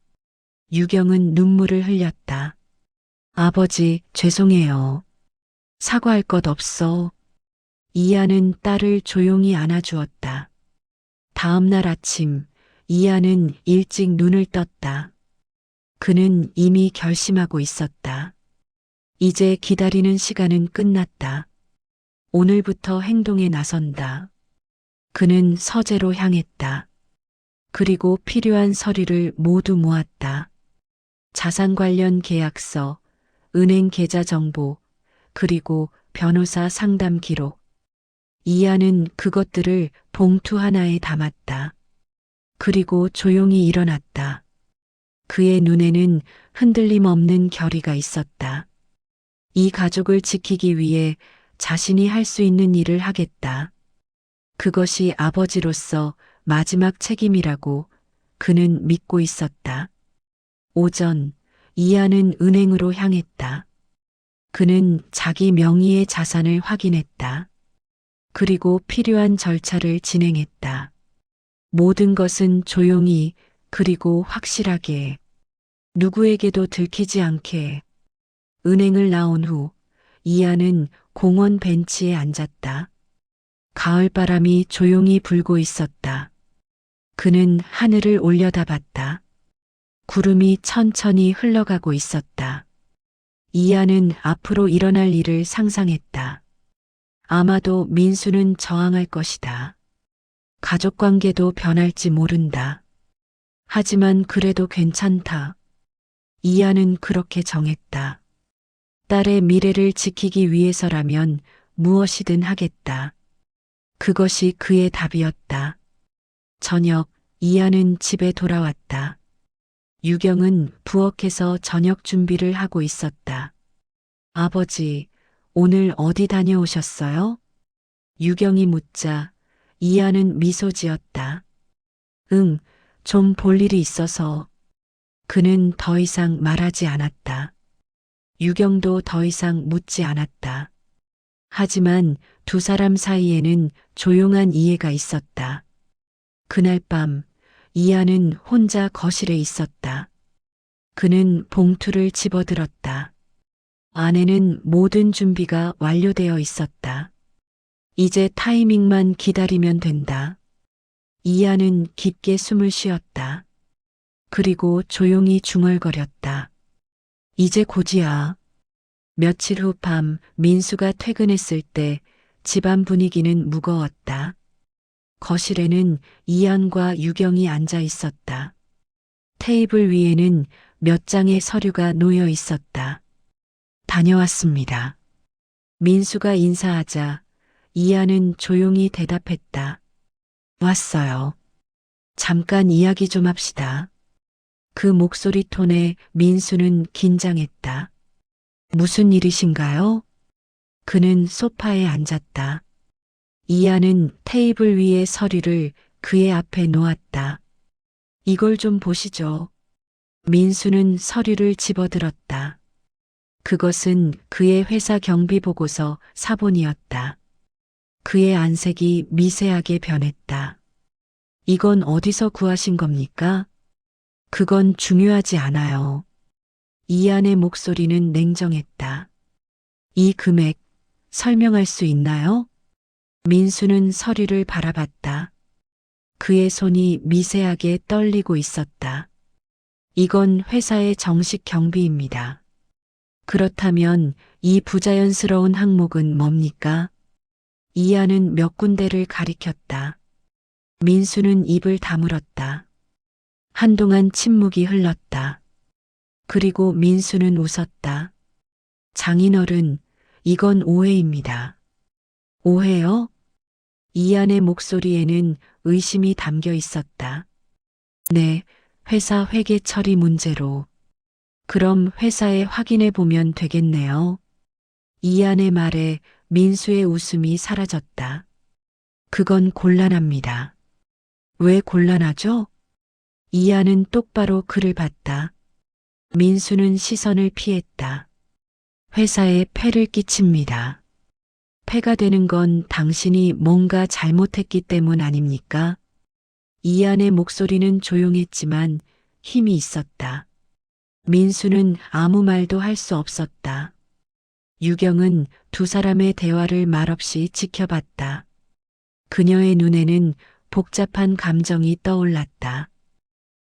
유경은 눈물을 흘렸다. 아버지, 죄송해요. 사과할 것 없어. 이하는 딸을 조용히 안아주었다. 다음 날 아침, 이하는 일찍 눈을 떴다. 그는 이미 결심하고 있었다. 이제 기다리는 시간은 끝났다. 오늘부터 행동에 나선다. 그는 서재로 향했다. 그리고 필요한 서류를 모두 모았다. 자산 관련 계약서, 은행 계좌 정보, 그리고 변호사 상담 기록. 이하는 그것들을 봉투 하나에 담았다. 그리고 조용히 일어났다. 그의 눈에는 흔들림 없는 결의가 있었다. 이 가족을 지키기 위해 자신이 할 수 있는 일을 하겠다. 그것이 아버지로서 마지막 책임이라고 그는 믿고 있었다. 오전, 이하는 은행으로 향했다. 그는 자기 명의의 자산을 확인했다. 그리고 필요한 절차를 진행했다. 모든 것은 조용히 그리고 확실하게 누구에게도 들키지 않게. 은행을 나온 후 이하는 공원 벤치에 앉았다. 가을바람이 조용히 불고 있었다. 그는 하늘을 올려다봤다. 구름이 천천히 흘러가고 있었다. 이하는 앞으로 일어날 일을 상상했다. 아마도 민수는 저항할 것이다. 가족 관계도 변할지 모른다. 하지만 그래도 괜찮다. 이하는 그렇게 정했다. 딸의 미래를 지키기 위해서라면 무엇이든 하겠다. 그것이 그의 답이었다. 저녁, 이하는 집에 돌아왔다. 유경은 부엌에서 저녁 준비를 하고 있었다. 아버지, 오늘 어디 다녀오셨어요? 유경이 묻자 이하는 미소 지었다. 응, 좀 볼 일이 있어서. 그는 더 이상 말하지 않았다. 유경도 더 이상 묻지 않았다. 하지만 두 사람 사이에는 조용한 이해가 있었다. 그날 밤 이하는 혼자 거실에 있었다. 그는 봉투를 집어들었다. 안에는 모든 준비가 완료되어 있었다. 이제 타이밍만 기다리면 된다. 이하는 깊게 숨을 쉬었다. 그리고 조용히 중얼거렸다. 이제 곧이야. 며칠 후 밤 민수가 퇴근했을 때 집안 분위기는 무거웠다. 거실에는 이한과 유경이 앉아 있었다. 테이블 위에는 몇 장의 서류가 놓여 있었다. 다녀왔습니다. 민수가 인사하자 이한은 조용히 대답했다. 왔어요. 잠깐 이야기 좀 합시다. 그 목소리 톤에 민수는 긴장했다. 무슨 일이신가요? 그는 소파에 앉았다. 이하는 테이블 위에 서류를 그의 앞에 놓았다. 이걸 좀 보시죠. 민수는 서류를 집어들었다. 그것은 그의 회사 경비 보고서 사본이었다. 그의 안색이 미세하게 변했다. 이건 어디서 구하신 겁니까? 그건 중요하지 않아요. 이한의 목소리는 냉정했다. 이 금액 설명할 수 있나요? 민수는 서류를 바라봤다. 그의 손이 미세하게 떨리고 있었다. 이건 회사의 정식 경비입니다. 그렇다면 이 부자연스러운 항목은 뭡니까? 이하는 몇 군데를 가리켰다. 민수는 입을 다물었다. 한동안 침묵이 흘렀다. 그리고 민수는 웃었다. 장인어른, 이건 오해입니다. 오해요? 이한의 목소리에는 의심이 담겨 있었다. 네, 회사 회계 처리 문제로. 그럼 회사에 확인해 보면 되겠네요. 이한의 말에 민수의 웃음이 사라졌다. 그건 곤란합니다. 왜 곤란하죠? 이한은 똑바로 그를 봤다. 민수는 시선을 피했다. 회사에 폐를 끼칩니다. 폐가 되는 건 당신이 뭔가 잘못했기 때문 아닙니까? 이한의 목소리는 조용했지만 힘이 있었다. 민수는 아무 말도 할 수 없었다. 유경은 두 사람의 대화를 말없이 지켜봤다. 그녀의 눈에는 복잡한 감정이 떠올랐다.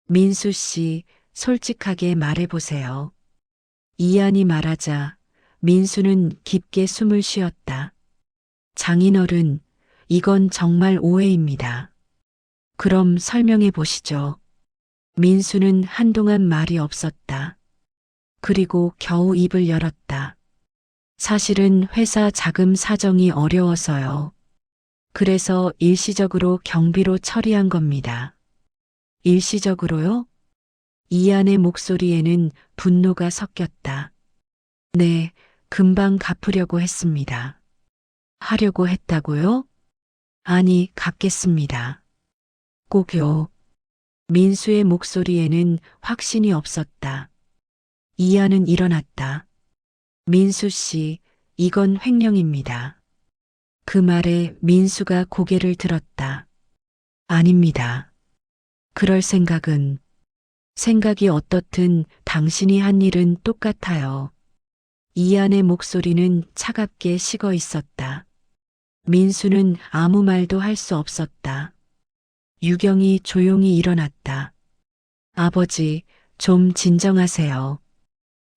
민수 씨, 솔직하게 말해보세요. 이안이 말하자 민수는 깊게 숨을 쉬었다. 장인어른, 이건 정말 오해입니다. 그럼 설명해 보시죠. 민수는 한동안 말이 없었다. 그리고 겨우 입을 열었다. 사실은 회사 자금 사정이 어려워서요. 그래서 일시적으로 경비로 처리한 겁니다. 일시적으로요? 이안의 목소리에는 분노가 섞였다. 네, 금방 갚으려고 했습니다. 하려고 했다고요? 아니, 갚겠습니다. 꼭요. 민수의 목소리에는 확신이 없었다. 이안은 일어났다. 민수 씨, 이건 횡령입니다. 그 말에 민수가 고개를 들었다. 아닙니다. 그럴 생각이 어떻든 당신이 한 일은 똑같아요. 이안의 목소리는 차갑게 식어 있었다. 민수는 아무 말도 할 수 없었다. 유경이 조용히 일어났다. 아버지, 좀 진정하세요.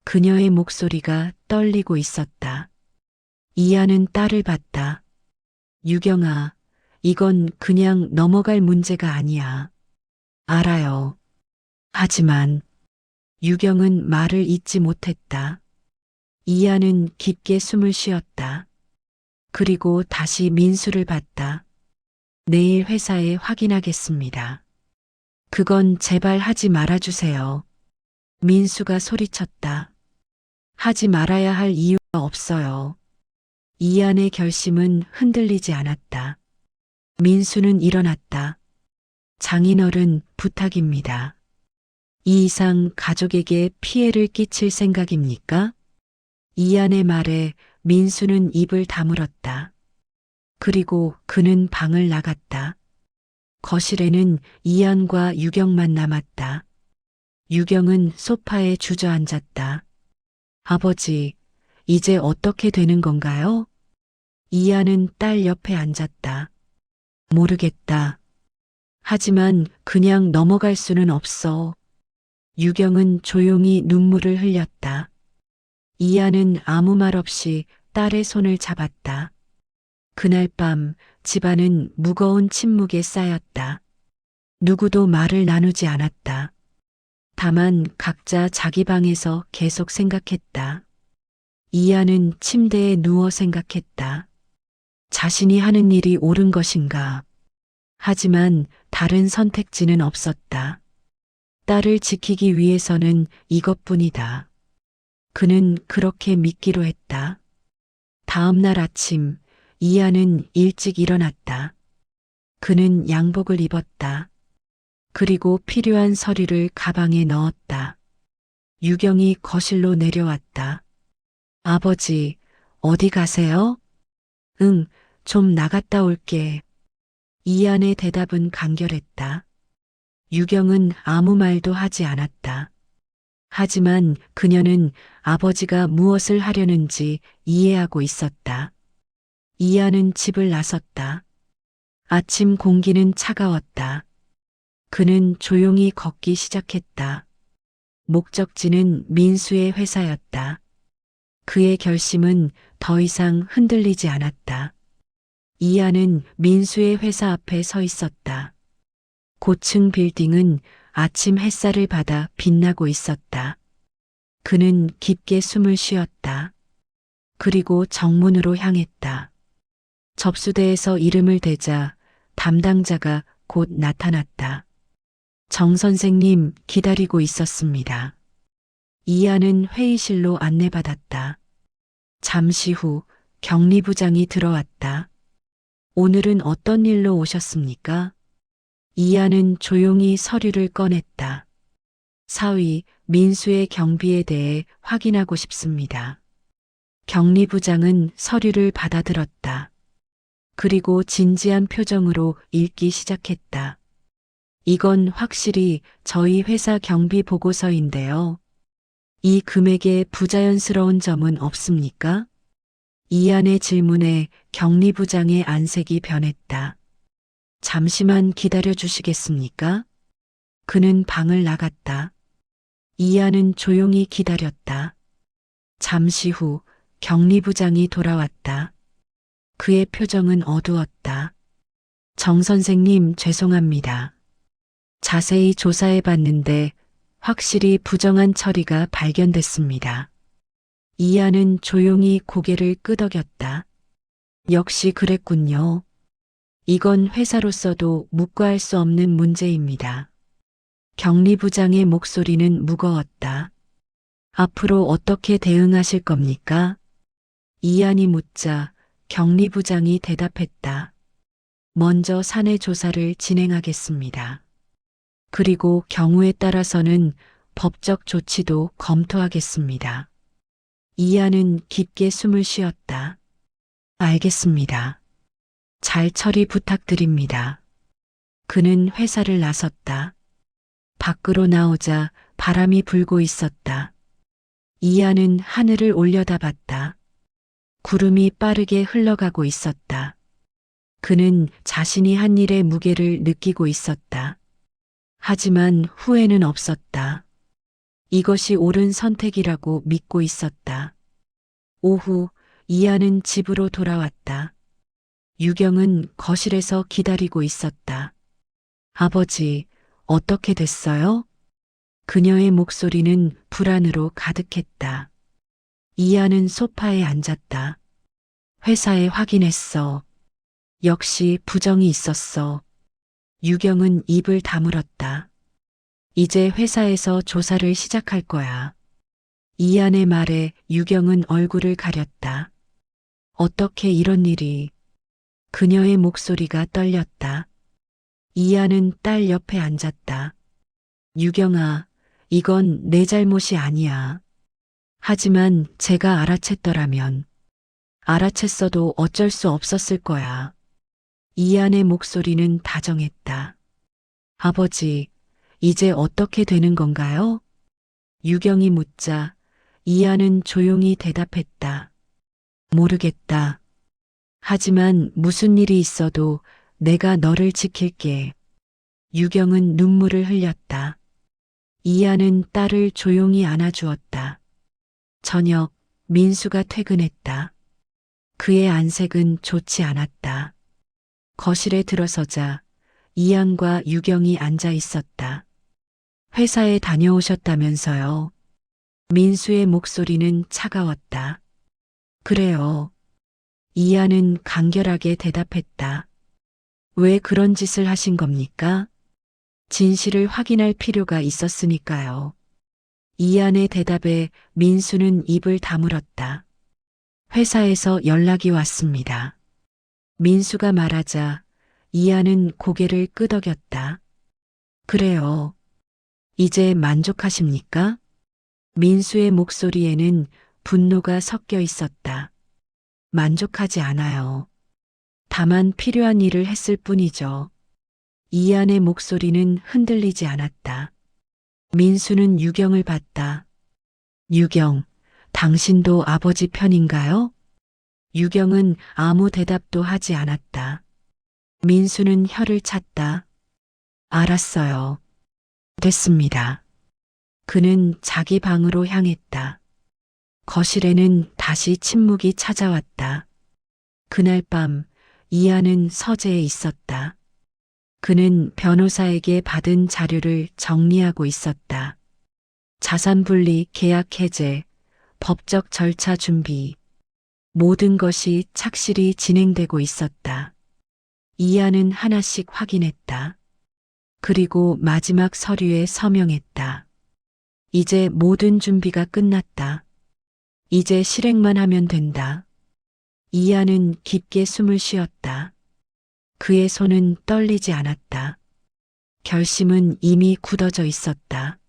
그녀의 목소리가 떨리고 있었다. 이안은 딸을 봤다. 유경아, 이건 그냥 넘어갈 문제가 아니야. 알아요. 하지만 유경은 말을 잇지 못했다. 이안은 깊게 숨을 쉬었다. 그리고 다시 민수를 봤다. 내일 회사에 확인하겠습니다. 그건 제발 하지 말아주세요. 민수가 소리쳤다. 하지 말아야 할 이유가 없어요. 이안의 결심은 흔들리지 않았다. 민수는 일어났다. 장인어른, 부탁입니다. 이 이상 가족에게 피해를 끼칠 생각입니까? 이안의 말에 민수는 입을 다물었다. 그리고 그는 방을 나갔다. 거실에는 이안과 유경만 남았다. 유경은 소파에 주저앉았다. 아버지, 이제 어떻게 되는 건가요? 이안은 딸 옆에 앉았다. 모르겠다. 하지만 그냥 넘어갈 수는 없어. 유경은 조용히 눈물을 흘렸다. 이안은 아무 말 없이 딸의 손을 잡았다. 그날 밤 집안은 무거운 침묵에 쌓였다. 누구도 말을 나누지 않았다. 다만 각자 자기 방에서 계속 생각했다. 이안은 침대에 누워 생각했다. 자신이 하는 일이 옳은 것인가? 하지만 다른 선택지는 없었다. 딸을 지키기 위해서는 이것뿐이다. 그는 그렇게 믿기로 했다. 다음 날 아침, 이안은 일찍 일어났다. 그는 양복을 입었다. 그리고 필요한 서류를 가방에 넣었다. 유경이 거실로 내려왔다. 아버지, 어디 가세요? 응, 좀 나갔다 올게. 이안의 대답은 간결했다. 유경은 아무 말도 하지 않았다. 하지만 그녀는 아버지가 무엇을 하려는지 이해하고 있었다. 이안은 집을 나섰다. 아침 공기는 차가웠다. 그는 조용히 걷기 시작했다. 목적지는 민수의 회사였다. 그의 결심은 더 이상 흔들리지 않았다. 이안은 민수의 회사 앞에 서 있었다. 고층 빌딩은 아침 햇살을 받아 빛나고 있었다. 그는 깊게 숨을 쉬었다. 그리고 정문으로 향했다. 접수대에서 이름을 대자 담당자가 곧 나타났다. 정 선생님 기다리고 있었습니다. 이안은 회의실로 안내받았다. 잠시 후 격리부장이 들어왔다. 오늘은 어떤 일로 오셨습니까? 이안은 조용히 서류를 꺼냈다. 사위, 민수의 경비에 대해 확인하고 싶습니다. 격리부장은 서류를 받아들었다. 그리고 진지한 표정으로 읽기 시작했다. 이건 확실히 저희 회사 경비 보고서인데요. 이 금액에 부자연스러운 점은 없습니까? 이안의 질문에 격리부장의 안색이 변했다. 잠시만 기다려 주시겠습니까? 그는 방을 나갔다. 이하는 조용히 기다렸다. 잠시 후 격리부장이 돌아왔다. 그의 표정은 어두웠다. 정 선생님, 죄송합니다. 자세히 조사해 봤는데 확실히 부정한 처리가 발견됐습니다. 이하는 조용히 고개를 끄덕였다. 역시 그랬군요. 이건 회사로서도 묵과할 수 없는 문제입니다. 격리부장의 목소리는 무거웠다. 앞으로 어떻게 대응하실 겁니까? 이한이 묻자 격리부장이 대답했다. 먼저 사내 조사를 진행하겠습니다. 그리고 경우에 따라서는 법적 조치도 검토하겠습니다. 이한은 깊게 숨을 쉬었다. 알겠습니다. 잘 처리 부탁드립니다. 그는 회사를 나섰다. 밖으로 나오자 바람이 불고 있었다. 이하는 하늘을 올려다봤다. 구름이 빠르게 흘러가고 있었다. 그는 자신이 한 일의 무게를 느끼고 있었다. 하지만 후회는 없었다. 이것이 옳은 선택이라고 믿고 있었다. 오후 이하는 집으로 돌아왔다. 유경은 거실에서 기다리고 있었다. 아버지, 어떻게 됐어요? 그녀의 목소리는 불안으로 가득했다. 이하는 소파에 앉았다. 회사에 확인했어. 역시 부정이 있었어. 유경은 입을 다물었다. 이제 회사에서 조사를 시작할 거야. 이한의 말에 유경은 얼굴을 가렸다. 어떻게 이런 일이. 그녀의 목소리가 떨렸다. 이한은 딸 옆에 앉았다. 유경아, 이건 내 잘못이 아니야. 하지만 제가 알아챘더라면, 알아챘어도 어쩔 수 없었을 거야. 이한의 목소리는 다정했다. 아버지, 이제 어떻게 되는 건가요? 유경이 묻자 이한은 조용히 대답했다. 모르겠다. 하지만 무슨 일이 있어도 내가 너를 지킬게. 유경은 눈물을 흘렸다. 이하는 딸을 조용히 안아주었다. 저녁, 민수가 퇴근했다. 그의 안색은 좋지 않았다. 거실에 들어서자 이한과 유경이 앉아 있었다. 회사에 다녀오셨다면서요. 민수의 목소리는 차가웠다. 그래요. 이하는 간결하게 대답했다. 왜 그런 짓을 하신 겁니까? 진실을 확인할 필요가 있었으니까요. 이한의 대답에 민수는 입을 다물었다. 회사에서 연락이 왔습니다. 민수가 말하자 이한은 고개를 끄덕였다. 그래요. 이제 만족하십니까? 민수의 목소리에는 분노가 섞여 있었다. 만족하지 않아요. 다만 필요한 일을 했을 뿐이죠. 이한의 목소리는 흔들리지 않았다. 민수는 유경을 봤다. 유경, 당신도 아버지 편인가요? 유경은 아무 대답도 하지 않았다. 민수는 혀를 찼다. 알았어요. 됐습니다. 그는 자기 방으로 향했다. 거실에는 다시 침묵이 찾아왔다. 그날 밤 이하는 서재에 있었다. 그는 변호사에게 받은 자료를 정리하고 있었다. 자산 분리, 계약 해제, 법적 절차 준비, 모든 것이 착실히 진행되고 있었다. 이하는 하나씩 확인했다. 그리고 마지막 서류에 서명했다. 이제 모든 준비가 끝났다. 이제 실행만 하면 된다. 이하는 깊게 숨을 쉬었다. 그의 손은 떨리지 않았다. 결심은 이미 굳어져 있었다.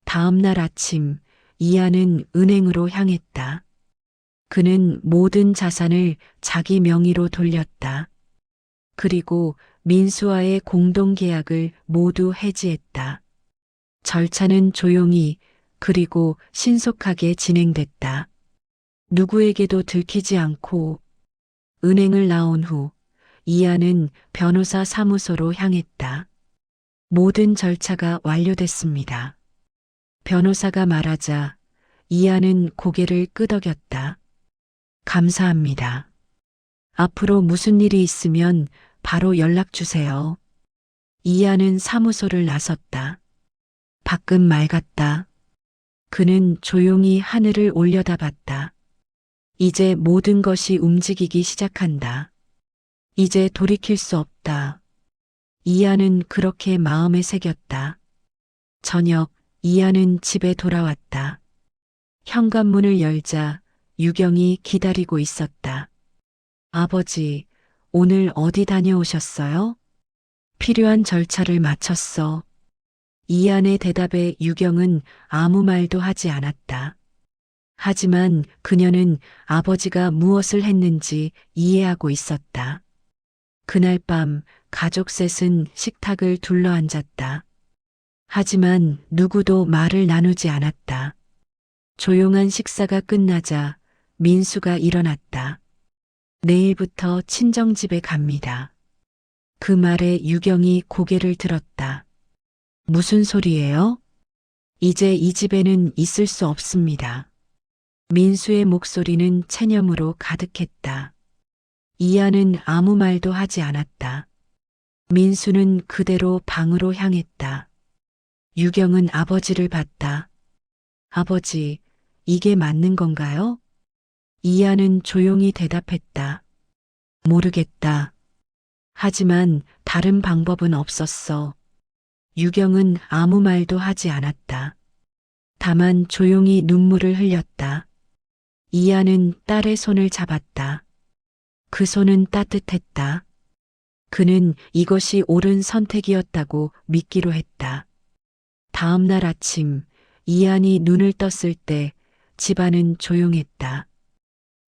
다음 날 아침 이하는 은행으로 향했다. 그는 모든 자산을 자기 명의로 돌렸다. 그리고 민수와의 공동계약을 모두 해지했다. 절차는 조용히 그리고 신속하게 진행됐다. 누구에게도 들키지 않고 은행을 나온 후 이하는 변호사 사무소로 향했다. 모든 절차가 완료됐습니다. 변호사가 말하자 이하는 고개를 끄덕였다. 감사합니다. 앞으로 무슨 일이 있으면 바로 연락 주세요. 이하는 사무소를 나섰다. 밖은 맑았다. 그는 조용히 하늘을 올려다봤다. 이제 모든 것이 움직이기 시작한다. 이제 돌이킬 수 없다. 이하는 그렇게 마음에 새겼다. 저녁, 이하는 집에 돌아왔다. 현관문을 열자 유경이 기다리고 있었다. 아버지, 오늘 어디 다녀오셨어요? 필요한 절차를 마쳤어. 이한의 대답에 유경은 아무 말도 하지 않았다. 하지만 그녀는 아버지가 무엇을 했는지 이해하고 있었다. 그날 밤 가족 셋은 식탁을 둘러앉았다. 하지만 누구도 말을 나누지 않았다. 조용한 식사가 끝나자 민수가 일어났다. 내일부터 친정집에 갑니다. 그 말에 유경이 고개를 들었다. 무슨 소리예요? 이제 이 집에는 있을 수 없습니다. 민수의 목소리는 체념으로 가득했다. 이하는 아무 말도 하지 않았다. 민수는 그대로 방으로 향했다. 유경은 아버지를 봤다. 아버지, 이게 맞는 건가요? 이하는 조용히 대답했다. 모르겠다. 하지만 다른 방법은 없었어. 유경은 아무 말도 하지 않았다. 다만 조용히 눈물을 흘렸다. 이하는 딸의 손을 잡았다. 그 손은 따뜻했다. 그는 이것이 옳은 선택이었다고 믿기로 했다. 다음 날 아침, 이한이 눈을 떴을 때 집안은 조용했다.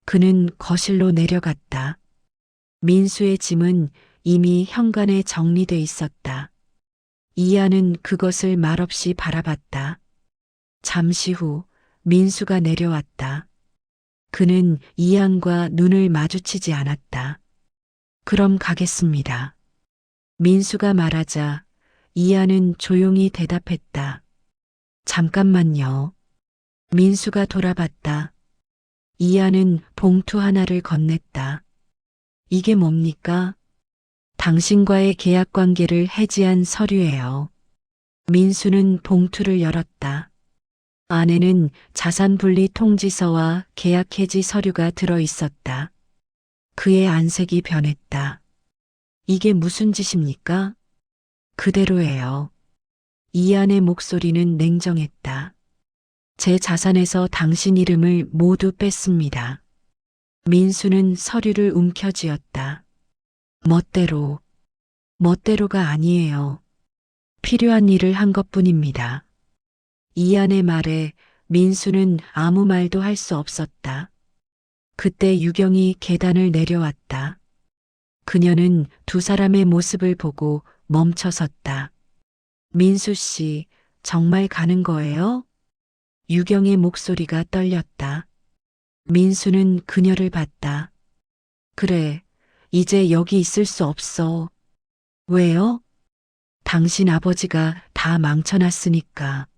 그는 거실로 내려갔다. 민수의 짐은 이미 현관에 정리돼 있었다. 이하는 그것을 말없이 바라봤다. 잠시 후 민수가 내려왔다. 그는 이한과 눈을 마주치지 않았다. 그럼 가겠습니다. 민수가 말하자 이하는 조용히 대답했다. 잠깐만요. 민수가 돌아봤다. 이하는 봉투 하나를 건넸다. 이게 뭡니까? 당신과의 계약 관계를 해지한 서류예요. 민수는 봉투를 열었다. 안에는 자산 분리 통지서와 계약 해지 서류가 들어 있었다. 그의 안색이 변했다. 이게 무슨 짓입니까? 그대로예요. 이한의 목소리는 냉정했다. 제 자산에서 당신 이름을 모두 뺐습니다. 민수는 서류를 움켜쥐었다. 멋대로가 아니에요. 필요한 일을 한 것뿐입니다. 이한의 말에 민수는 아무 말도 할 수 없었다. 그때 유경이 계단을 내려왔다. 그녀는 두 사람의 모습을 보고 멈춰섰다. 민수 씨, 정말 가는 거예요? 유경의 목소리가 떨렸다. 민수는 그녀를 봤다. 그래, 이제 여기 있을 수 없어. 왜요? 당신 아버지가 다 망쳐놨으니까.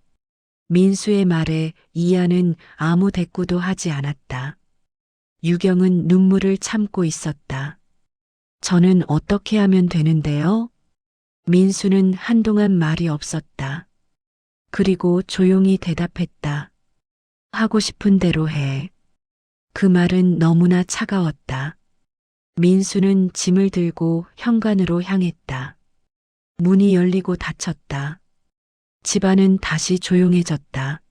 민수의 말에 이하는 아무 대꾸도 하지 않았다. 유경은 눈물을 참고 있었다. 저는 어떻게 하면 되는데요? 민수는 한동안 말이 없었다. 그리고 조용히 대답했다. 하고 싶은 대로 해. 그 말은 너무나 차가웠다. 민수는 짐을 들고 현관으로 향했다. 문이 열리고 닫혔다. 집안은 다시 조용해졌다.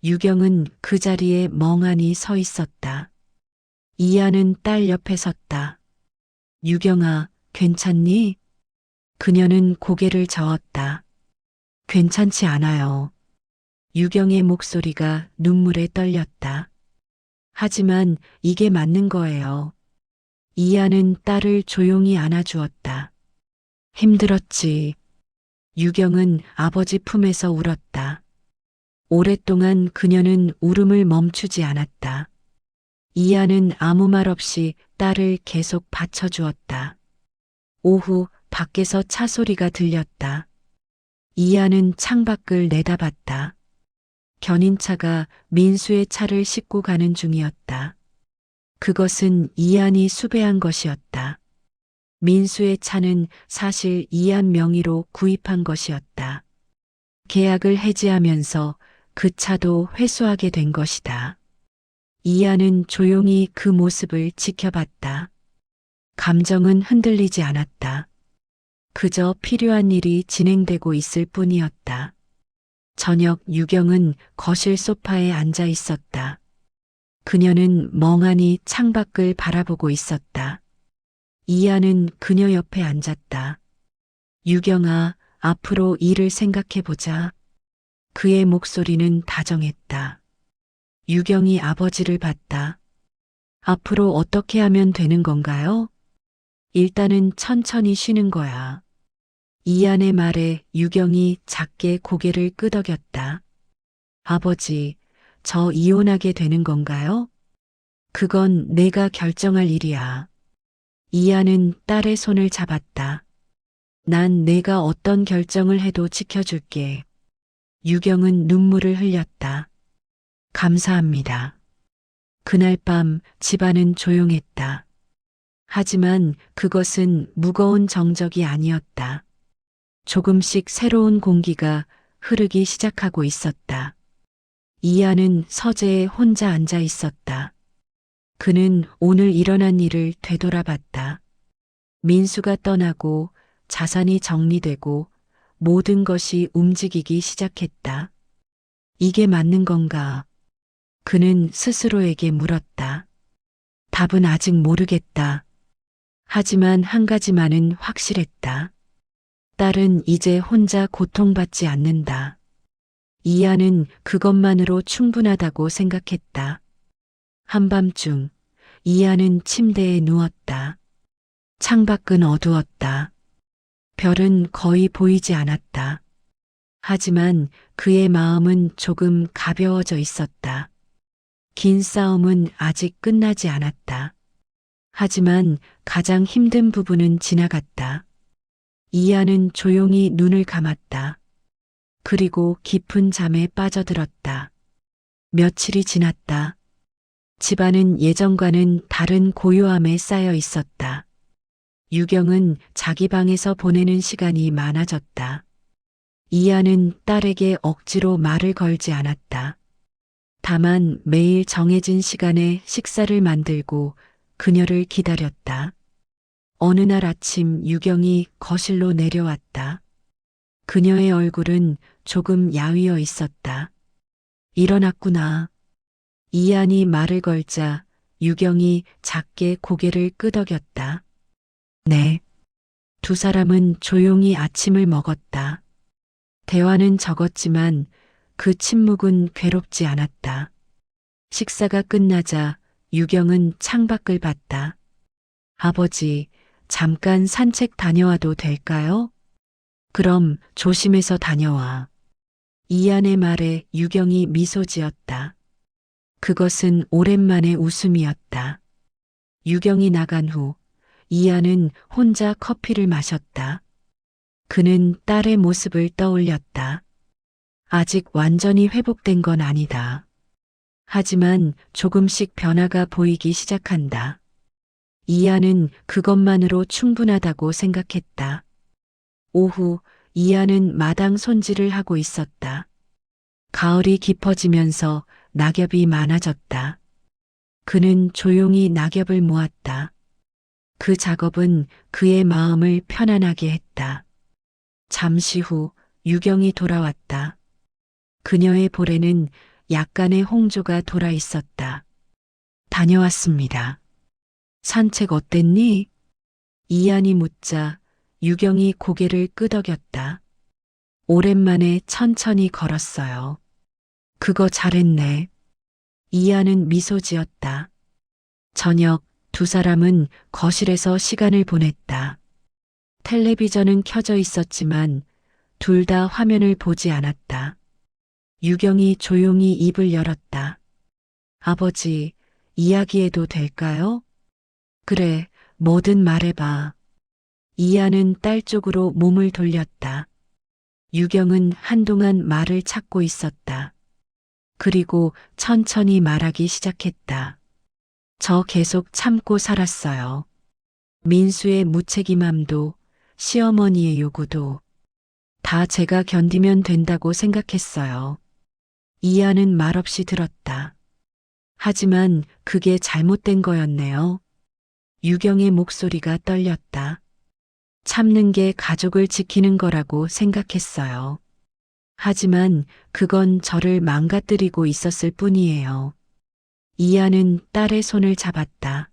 유경은 그 자리에 멍하니 서 있었다. 이하는 딸 옆에 섰다. 유경아, 괜찮니? 그녀는 고개를 저었다. 괜찮지 않아요. 유경의 목소리가 눈물에 떨렸다. 하지만 이게 맞는 거예요. 이하는 딸을 조용히 안아주었다. 힘들었지. 유경은 아버지 품에서 울었다. 오랫동안 그녀는 울음을 멈추지 않았다. 이하는 아무 말 없이 딸을 계속 받쳐주었다. 오후 밖에서 차 소리가 들렸다. 이하는 창밖을 내다봤다. 견인차가 민수의 차를 싣고 가는 중이었다. 그것은 이안이 수배한 것이었다. 민수의 차는 사실 이안 명의로 구입한 것이었다. 계약을 해지하면서 그 차도 회수하게 된 것이다. 이안은 조용히 그 모습을 지켜봤다. 감정은 흔들리지 않았다. 그저 필요한 일이 진행되고 있을 뿐이었다. 저녁 유경은 거실 소파에 앉아 있었다. 그녀는 멍하니 창밖을 바라보고 있었다. 이안은 그녀 옆에 앉았다. 유경아, 앞으로 일을 생각해보자. 그의 목소리는 다정했다. 유경이 아버지를 봤다. 앞으로 어떻게 하면 되는 건가요? 일단은 천천히 쉬는 거야. 이안의 말에 유경이 작게 고개를 끄덕였다. 아버지, 저 이혼하게 되는 건가요? 그건 내가 결정할 일이야. 이안은 딸의 손을 잡았다. 난 내가 어떤 결정을 해도 지켜줄게. 유경은 눈물을 흘렸다. 감사합니다. 그날 밤 집안은 조용했다. 하지만 그것은 무거운 정적이 아니었다. 조금씩 새로운 공기가 흐르기 시작하고 있었다. 이안은 서재에 혼자 앉아 있었다. 그는 오늘 일어난 일을 되돌아봤다. 민수가 떠나고 자산이 정리되고 모든 것이 움직이기 시작했다. 이게 맞는 건가? 그는 스스로에게 물었다. 답은 아직 모르겠다. 하지만 한 가지만은 확실했다. 딸은 이제 혼자 고통받지 않는다. 이안은 그것만으로 충분하다고 생각했다. 한밤중 이안은 침대에 누웠다. 창밖은 어두웠다. 별은 거의 보이지 않았다. 하지만 그의 마음은 조금 가벼워져 있었다. 긴 싸움은 아직 끝나지 않았다. 하지만 가장 힘든 부분은 지나갔다. 이안은 조용히 눈을 감았다. 그리고 깊은 잠에 빠져들었다. 며칠이 지났다. 집안은 예전과는 다른 고요함에 쌓여 있었다. 유경은 자기 방에서 보내는 시간이 많아졌다. 이안은 딸에게 억지로 말을 걸지 않았다. 다만 매일 정해진 시간에 식사를 만들고 그녀를 기다렸다. 어느 날 아침 유경이 거실로 내려왔다. 그녀의 얼굴은 조금 야위어 있었다. 일어났구나. 이안이 말을 걸자 유경이 작게 고개를 끄덕였다. 네. 두 사람은 조용히 아침을 먹었다. 대화는 적었지만 그 침묵은 괴롭지 않았다. 식사가 끝나자 유경은 창밖을 봤다. 아버지, 잠깐 산책 다녀와도 될까요? 그럼 조심해서 다녀와. 이안의 말에 유경이 미소 지었다. 그것은 오랜만의 웃음이었다. 유경이 나간 후 이안은 혼자 커피를 마셨다. 그는 딸의 모습을 떠올렸다. 아직 완전히 회복된 건 아니다. 하지만 조금씩 변화가 보이기 시작한다. 이안은 그것만으로 충분하다고 생각했다. 오후 이안은 마당 손질을 하고 있었다. 가을이 깊어지면서 낙엽이 많아졌다. 그는 조용히 낙엽을 모았다. 그 작업은 그의 마음을 편안하게 했다. 잠시 후 유경이 돌아왔다. 그녀의 볼에는 약간의 홍조가 돌아 있었다. 다녀왔습니다. 산책 어땠니? 이안이 묻자 유경이 고개를 끄덕였다. 오랜만에 천천히 걸었어요. 그거 잘했네. 이안은 미소 지었다. 저녁 두 사람은 거실에서 시간을 보냈다. 텔레비전은 켜져 있었지만 둘 다 화면을 보지 않았다. 유경이 조용히 입을 열었다. 아버지, 이야기해도 될까요? 그래, 뭐든 말해봐. 이안은 딸 쪽으로 몸을 돌렸다. 유경은 한동안 말을 찾고 있었다. 그리고 천천히 말하기 시작했다. 저 계속 참고 살았어요. 민수의 무책임함도 시어머니의 요구도 다 제가 견디면 된다고 생각했어요. 이하는 말없이 들었다. 하지만 그게 잘못된 거였네요. 유경의 목소리가 떨렸다. 참는 게 가족을 지키는 거라고 생각했어요. 하지만 그건 저를 망가뜨리고 있었을 뿐이에요. 이하는 딸의 손을 잡았다.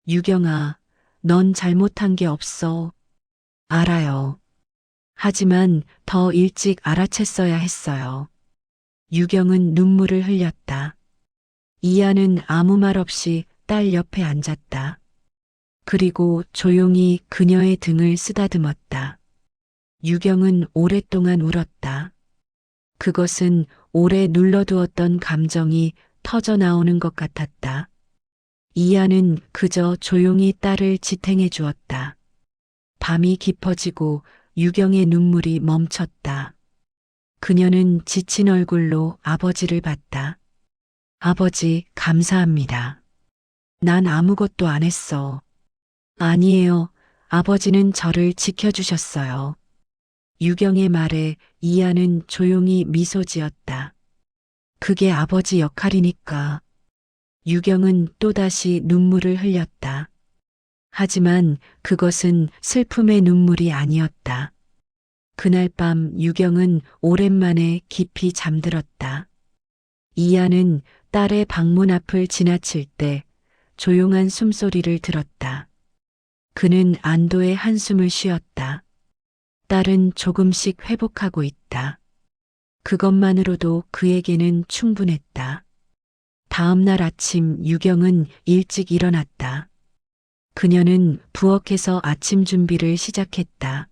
유경아, 넌 잘못한 게 없어. 알아요. 하지만 더 일찍 알아챘어야 했어요. 유경은 눈물을 흘렸다. 이하는 아무 말 없이 딸 옆에 앉았다. 그리고 조용히 그녀의 등을 쓰다듬었다. 유경은 오랫동안 울었다. 그것은 오래 눌러두었던 감정이 터져 나오는 것 같았다. 이하는 그저 조용히 딸을 지탱해 주었다. 밤이 깊어지고 유경의 눈물이 멈췄다. 그녀는 지친 얼굴로 아버지를 봤다. 아버지, 감사합니다. 난 아무것도 안 했어. 아니에요. 아버지는 저를 지켜주셨어요. 유경의 말에 이하는 조용히 미소 지었다. 그게 아버지 역할이니까. 유경은 또다시 눈물을 흘렸다. 하지만 그것은 슬픔의 눈물이 아니었다. 그날 밤 유경은 오랜만에 깊이 잠들었다. 이하는 딸의 방문 앞을 지나칠 때 조용한 숨소리를 들었다. 그는 안도의 한숨을 쉬었다. 딸은 조금씩 회복하고 있다. 그것만으로도 그에게는 충분했다. 다음 날 아침 유경은 일찍 일어났다. 그녀는 부엌에서 아침 준비를 시작했다.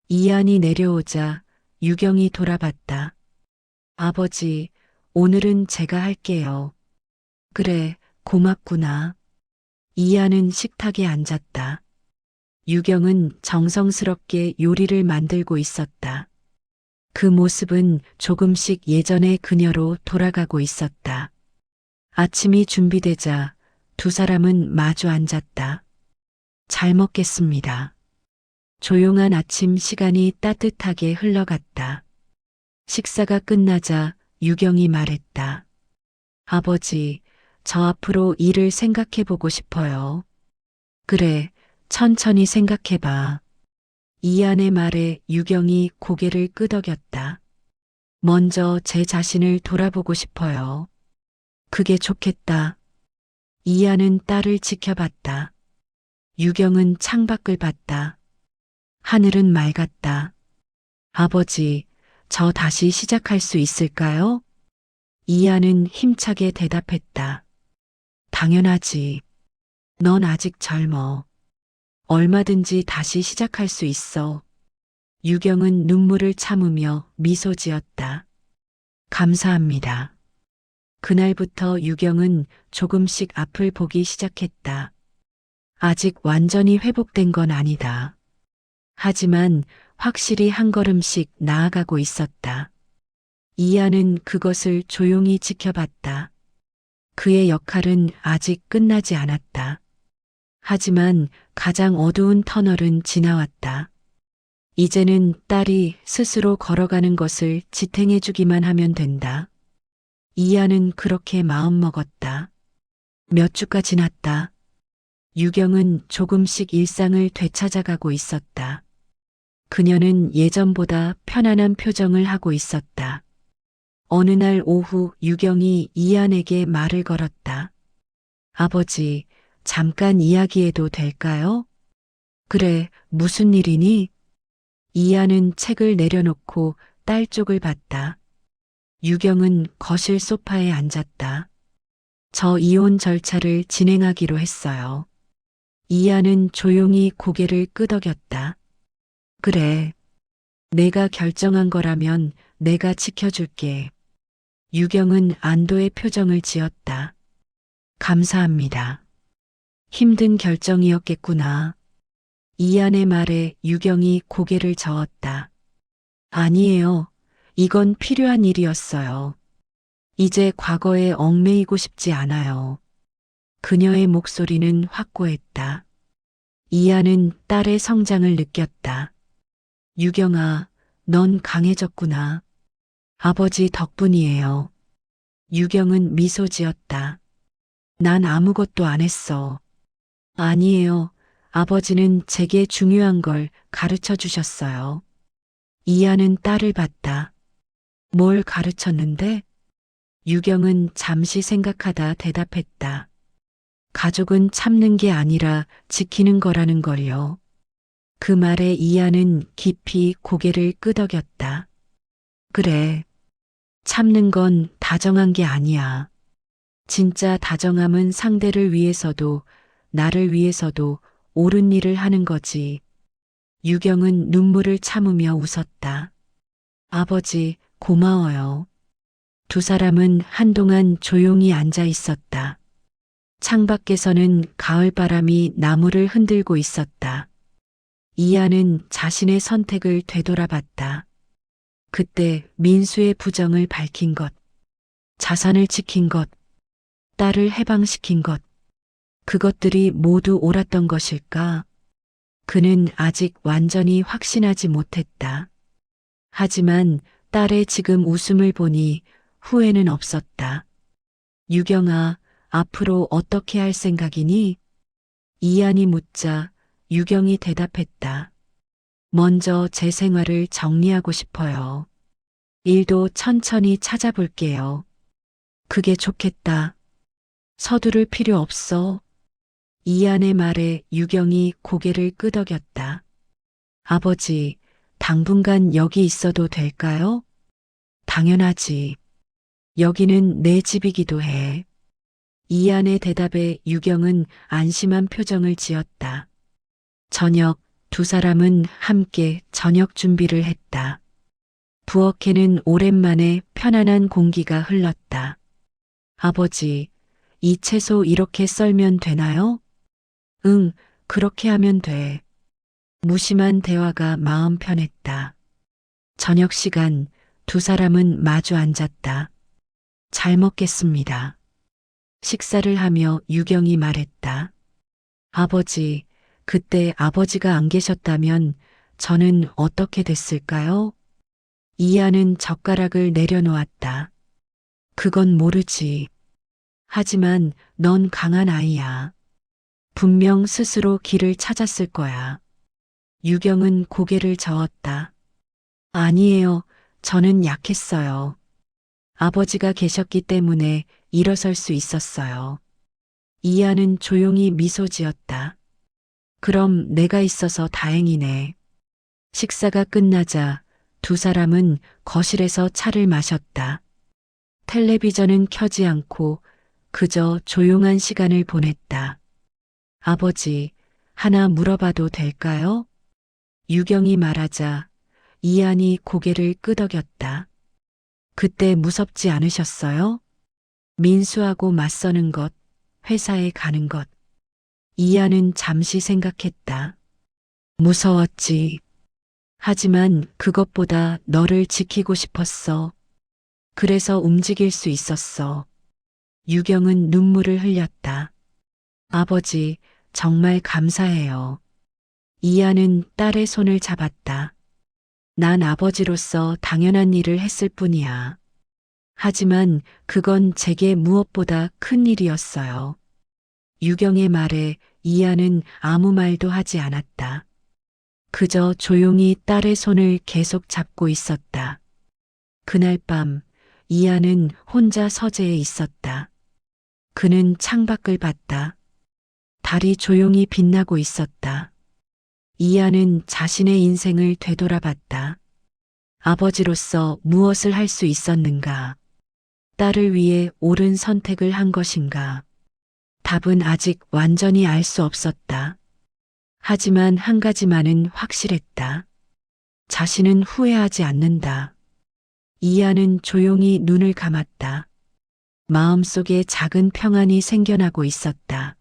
이한이 내려오자 유경이 돌아봤다. 아버지, 오늘은 제가 할게요. 그래, 고맙구나. 이한은 식탁에 앉았다. 유경은 정성스럽게 요리를 만들고 있었다. 그 모습은 조금씩 예전의 그녀로 돌아가고 있었다. 아침이 준비되자 두 사람은 마주 앉았다. 잘 먹겠습니다. 조용한 아침 시간이 따뜻하게 흘러갔다. 식사가 끝나자 유경이 말했다. 아버지, 저 앞으로 일을 생각해 보고 싶어요. 그래, 천천히 생각해봐. 이한의 말에 유경이 고개를 끄덕였다. 먼저 제 자신을 돌아보고 싶어요. 그게 좋겠다. 이한은 딸을 지켜봤다. 유경은 창밖을 봤다. 하늘은 맑았다. 아버지, 저 다시 시작할 수 있을까요? 이한은 힘차게 대답했다. 당연하지. 넌 아직 젊어. 얼마든지 다시 시작할 수 있어. 유경은 눈물을 참으며 미소 지었다. 감사합니다. 그날부터 유경은 조금씩 앞을 보기 시작했다. 아직 완전히 회복된 건 아니다. 하지만 확실히 한 걸음씩 나아가고 있었다. 이하는 그것을 조용히 지켜봤다. 그의 역할은 아직 끝나지 않았다. 하지만 가장 어두운 터널은 지나왔다. 이제는 딸이 스스로 걸어가는 것을 지탱해주기만 하면 된다. 이하는 그렇게 마음먹었다. 몇 주가 지났다. 유경은 조금씩 일상을 되찾아가고 있었다. 그녀는 예전보다 편안한 표정을 하고 있었다. 어느 날 오후 유경이 이한에게 말을 걸었다. 아버지, 잠깐 이야기해도 될까요? 그래, 무슨 일이니? 이한은 책을 내려놓고 딸 쪽을 봤다. 유경은 거실 소파에 앉았다. 저 이혼 절차를 진행하기로 했어요. 이하는 조용히 고개를 끄덕였다. 그래. 내가 결정한 거라면 내가 지켜줄게. 유경은 안도의 표정을 지었다. 감사합니다. 힘든 결정이었겠구나. 이한의 말에 유경이 고개를 저었다. 아니에요. 이건 필요한 일이었어요. 이제 과거에 얽매이고 싶지 않아요. 그녀의 목소리는 확고했다. 이하는 딸의 성장을 느꼈다. 유경아, 넌 강해졌구나. 아버지 덕분이에요. 유경은 미소 지었다. 난 아무것도 안 했어. 아니에요. 아버지는 제게 중요한 걸 가르쳐 주셨어요. 이하는 딸을 봤다. 뭘 가르쳤는데? 유경은 잠시 생각하다 대답했다. 가족은 참는 게 아니라 지키는 거라는 걸요. 그 말에 이하는 깊이 고개를 끄덕였다. 그래. 참는 건 다정한 게 아니야. 진짜 다정함은 상대를 위해서도 나를 위해서도 옳은 일을 하는 거지. 유경은 눈물을 참으며 웃었다. 아버지, 고마워요. 두 사람은 한동안 조용히 앉아 있었다. 창밖에서는 가을바람이 나무를 흔들고 있었다. 이하는 자신의 선택을 되돌아봤다. 그때 민수의 부정을 밝힌 것, 자산을 지킨 것, 딸을 해방시킨 것, 그것들이 모두 옳았던 것일까? 그는 아직 완전히 확신하지 못했다. 하지만 딸의 지금 웃음을 보니 후회는 없었다. 유경아, 앞으로 어떻게 할 생각이니? 이한이 묻자 유경이 대답했다. 먼저 제 생활을 정리하고 싶어요. 일도 천천히 찾아볼게요. 그게 좋겠다. 서두를 필요 없어. 이한의 말에 유경이 고개를 끄덕였다. 아버지, 당분간 여기 있어도 될까요? 당연하지. 여기는 내 집이기도 해. 이한의 대답에 유경은 안심한 표정을 지었다. 저녁, 두 사람은 함께 저녁 준비를 했다. 부엌에는 오랜만에 편안한 공기가 흘렀다. 아버지, 이 채소 이렇게 썰면 되나요? 응, 그렇게 하면 돼. 무심한 대화가 마음 편했다. 저녁 시간 두 사람은 마주 앉았다. 잘 먹겠습니다. 식사를 하며 유경이 말했다. 아버지, 그때 아버지가 안 계셨다면 저는 어떻게 됐을까요? 이하는 젓가락을 내려놓았다. 그건 모르지. 하지만 넌 강한 아이야. 분명 스스로 길을 찾았을 거야. 유경은 고개를 저었다. 아니에요. 저는 약했어요. 아버지가 계셨기 때문에 일어설 수 있었어요. 이하는 조용히 미소 지었다. 그럼 내가 있어서 다행이네. 식사가 끝나자 두 사람은 거실에서 차를 마셨다. 텔레비전은 켜지 않고 그저 조용한 시간을 보냈다. 아버지, 하나 물어봐도 될까요? 유경이 말하자 이한이 고개를 끄덕였다. 그때 무섭지 않으셨어요? 민수하고 맞서는 것, 회사에 가는 것. 이한은 잠시 생각했다. 무서웠지. 하지만 그것보다 너를 지키고 싶었어. 그래서 움직일 수 있었어. 유경은 눈물을 흘렸다. 아버지, 정말 감사해요. 이하는 딸의 손을 잡았다. 난 아버지로서 당연한 일을 했을 뿐이야. 하지만 그건 제게 무엇보다 큰 일이었어요. 유경의 말에 이하는 아무 말도 하지 않았다. 그저 조용히 딸의 손을 계속 잡고 있었다. 그날 밤 이하는 혼자 서재에 있었다. 그는 창밖을 봤다. 달이 조용히 빛나고 있었다. 이하는 자신의 인생을 되돌아봤다. 아버지로서 무엇을 할 수 있었는가? 딸을 위해 옳은 선택을 한 것인가? 답은 아직 완전히 알 수 없었다. 하지만 한 가지만은 확실했다. 자신은 후회하지 않는다. 이하는 조용히 눈을 감았다. 마음속에 작은 평안이 생겨나고 있었다.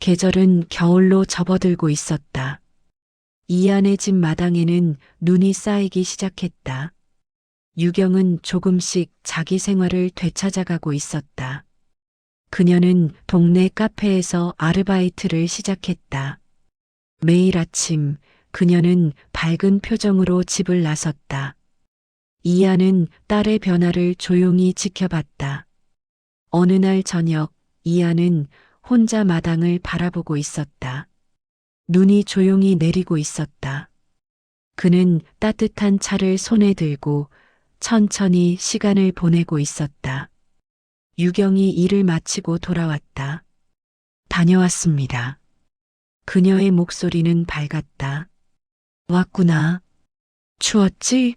계절은 겨울로 접어들고 있었다. 이하의 집 마당에는 눈이 쌓이기 시작했다. 유경은 조금씩 자기 생활을 되찾아가고 있었다. 그녀는 동네 카페에서 아르바이트를 시작했다. 매일 아침 그녀는 밝은 표정으로 집을 나섰다. 이하는 딸의 변화를 조용히 지켜봤다. 어느 날 저녁 이하는 혼자 마당을 바라보고 있었다. 눈이 조용히 내리고 있었다. 그는 따뜻한 차를 손에 들고 천천히 시간을 보내고 있었다. 유경이 일을 마치고 돌아왔다. 다녀왔습니다. 그녀의 목소리는 밝았다. 왔구나. 추웠지?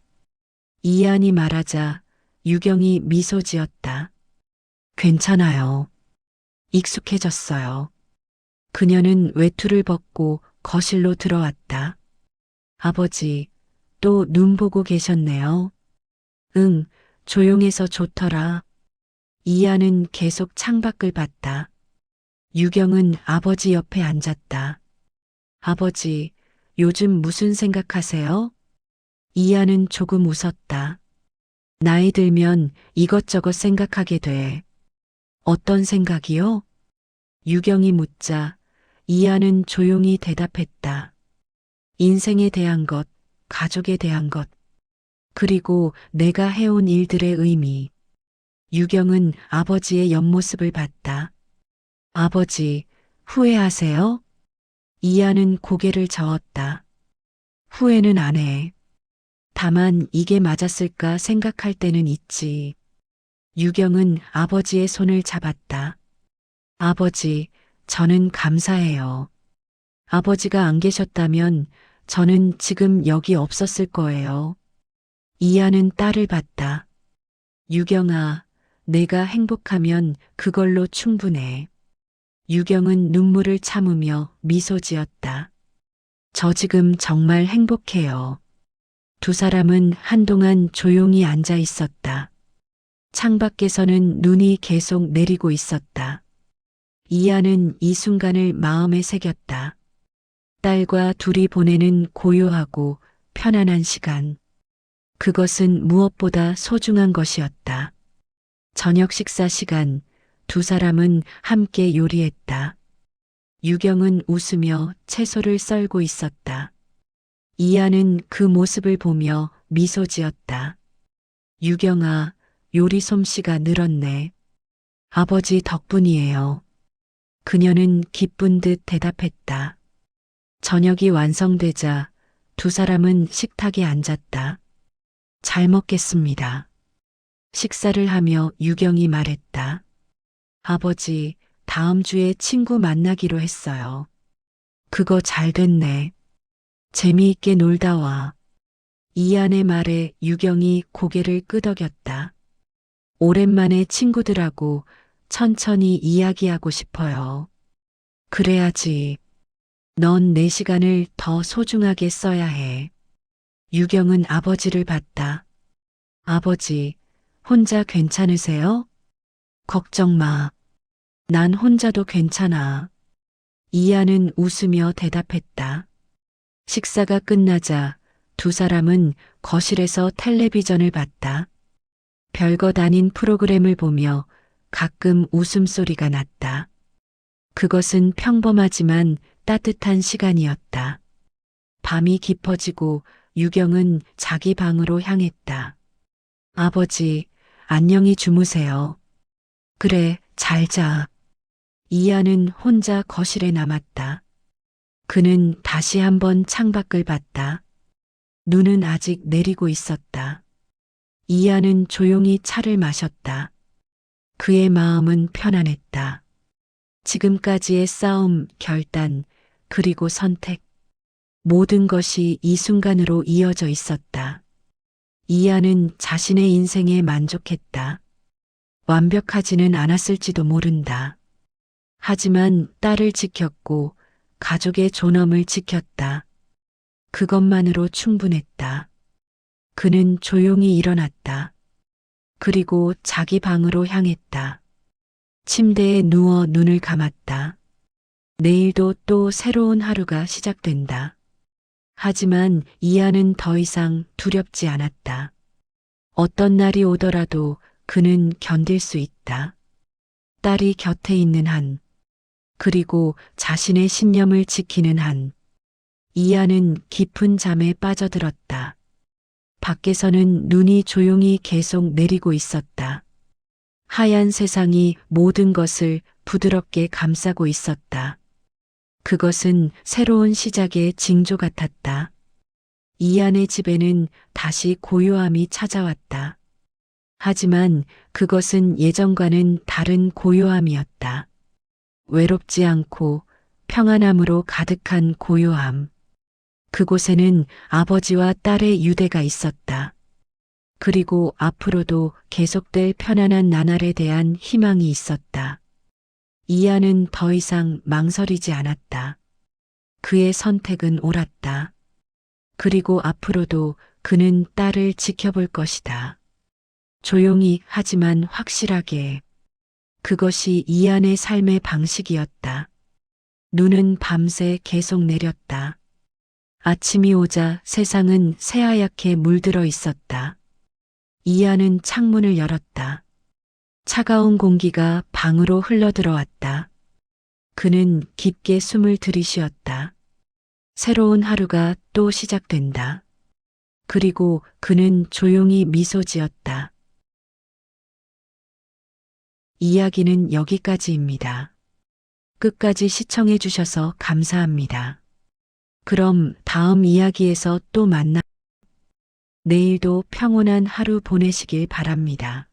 이한이 말하자 유경이 미소 지었다. 괜찮아요. 익숙해졌어요. 그녀는 외투를 벗고 거실로 들어왔다. 아버지, 또 눈 보고 계셨네요. 응, 조용해서 좋더라. 이하는 계속 창밖을 봤다. 유경은 아버지 옆에 앉았다. 아버지, 요즘 무슨 생각하세요? 이하는 조금 웃었다. 나이 들면 이것저것 생각하게 돼. 어떤 생각이요? 유경이 묻자 이하는 조용히 대답했다. 인생에 대한 것, 가족에 대한 것, 그리고 내가 해온 일들의 의미. 유경은 아버지의 옆모습을 봤다. 아버지, 후회하세요? 이하는 고개를 저었다. 후회는 안 해. 다만 이게 맞았을까 생각할 때는 있지. 유경은 아버지의 손을 잡았다. 아버지, 저는 감사해요. 아버지가 안 계셨다면 저는 지금 여기 없었을 거예요. 이하는 딸을 봤다. 유경아, 내가 행복하면 그걸로 충분해. 유경은 눈물을 참으며 미소 지었다. 저 지금 정말 행복해요. 두 사람은 한동안 조용히 앉아 있었다. 창밖에서는 눈이 계속 내리고 있었다. 이하는 이 순간을 마음에 새겼다. 딸과 둘이 보내는 고요하고 편안한 시간. 그것은 무엇보다 소중한 것이었다. 저녁 식사 시간, 두 사람은 함께 요리했다. 유경은 웃으며 채소를 썰고 있었다. 이하는 그 모습을 보며 미소 지었다. 유경아, 요리 솜씨가 늘었네. 아버지 덕분이에요. 그녀는 기쁜 듯 대답했다. 저녁이 완성되자 두 사람은 식탁에 앉았다. 잘 먹겠습니다. 식사를 하며 유경이 말했다. 아버지, 다음 주에 친구 만나기로 했어요. 그거 잘 됐네. 재미있게 놀다 와. 이한의 말에 유경이 고개를 끄덕였다. 오랜만에 친구들하고 천천히 이야기하고 싶어요. 그래야지. 넌 내 시간을 더 소중하게 써야 해. 유경은 아버지를 봤다. 아버지, 혼자 괜찮으세요? 걱정 마. 난 혼자도 괜찮아. 이하는 웃으며 대답했다. 식사가 끝나자 두 사람은 거실에서 텔레비전을 봤다. 별것 아닌 프로그램을 보며 가끔 웃음소리가 났다. 그것은 평범하지만 따뜻한 시간이었다. 밤이 깊어지고 유경은 자기 방으로 향했다. 아버지, 안녕히 주무세요. 그래, 잘 자. 이하는 혼자 거실에 남았다. 그는 다시 한번 창밖을 봤다. 눈은 아직 내리고 있었다. 이하는 조용히 차를 마셨다. 그의 마음은 편안했다. 지금까지의 싸움, 결단, 그리고 선택. 모든 것이 이 순간으로 이어져 있었다. 이하는 자신의 인생에 만족했다. 완벽하지는 않았을지도 모른다. 하지만 딸을 지켰고 가족의 존엄을 지켰다. 그것만으로 충분했다. 그는 조용히 일어났다. 그리고 자기 방으로 향했다. 침대에 누워 눈을 감았다. 내일도 또 새로운 하루가 시작된다. 하지만 이하는 더 이상 두렵지 않았다. 어떤 날이 오더라도 그는 견딜 수 있다. 딸이 곁에 있는 한, 그리고 자신의 신념을 지키는 한, 이하는 깊은 잠에 빠져들었다. 밖에서는 눈이 조용히 계속 내리고 있었다. 하얀 세상이 모든 것을 부드럽게 감싸고 있었다. 그것은 새로운 시작의 징조 같았다. 이안의 집에는 다시 고요함이 찾아왔다. 하지만 그것은 예전과는 다른 고요함이었다. 외롭지 않고 평안함으로 가득한 고요함. 그곳에는 아버지와 딸의 유대가 있었다. 그리고 앞으로도 계속될 편안한 나날에 대한 희망이 있었다. 이하는 더 이상 망설이지 않았다. 그의 선택은 옳았다. 그리고 앞으로도 그는 딸을 지켜볼 것이다. 조용히 하지만 확실하게. 그것이 이안의 삶의 방식이었다. 눈은 밤새 계속 내렸다. 아침이 오자 세상은 새하얗게 물들어 있었다. 이안은 창문을 열었다. 차가운 공기가 방으로 흘러들어왔다. 그는 깊게 숨을 들이쉬었다. 새로운 하루가 또 시작된다. 그리고 그는 조용히 미소 지었다. 이야기는 여기까지입니다. 끝까지 시청해 주셔서 감사합니다. 그럼 다음 이야기에서 또 만나. 내일도 평온한 하루 보내시길 바랍니다.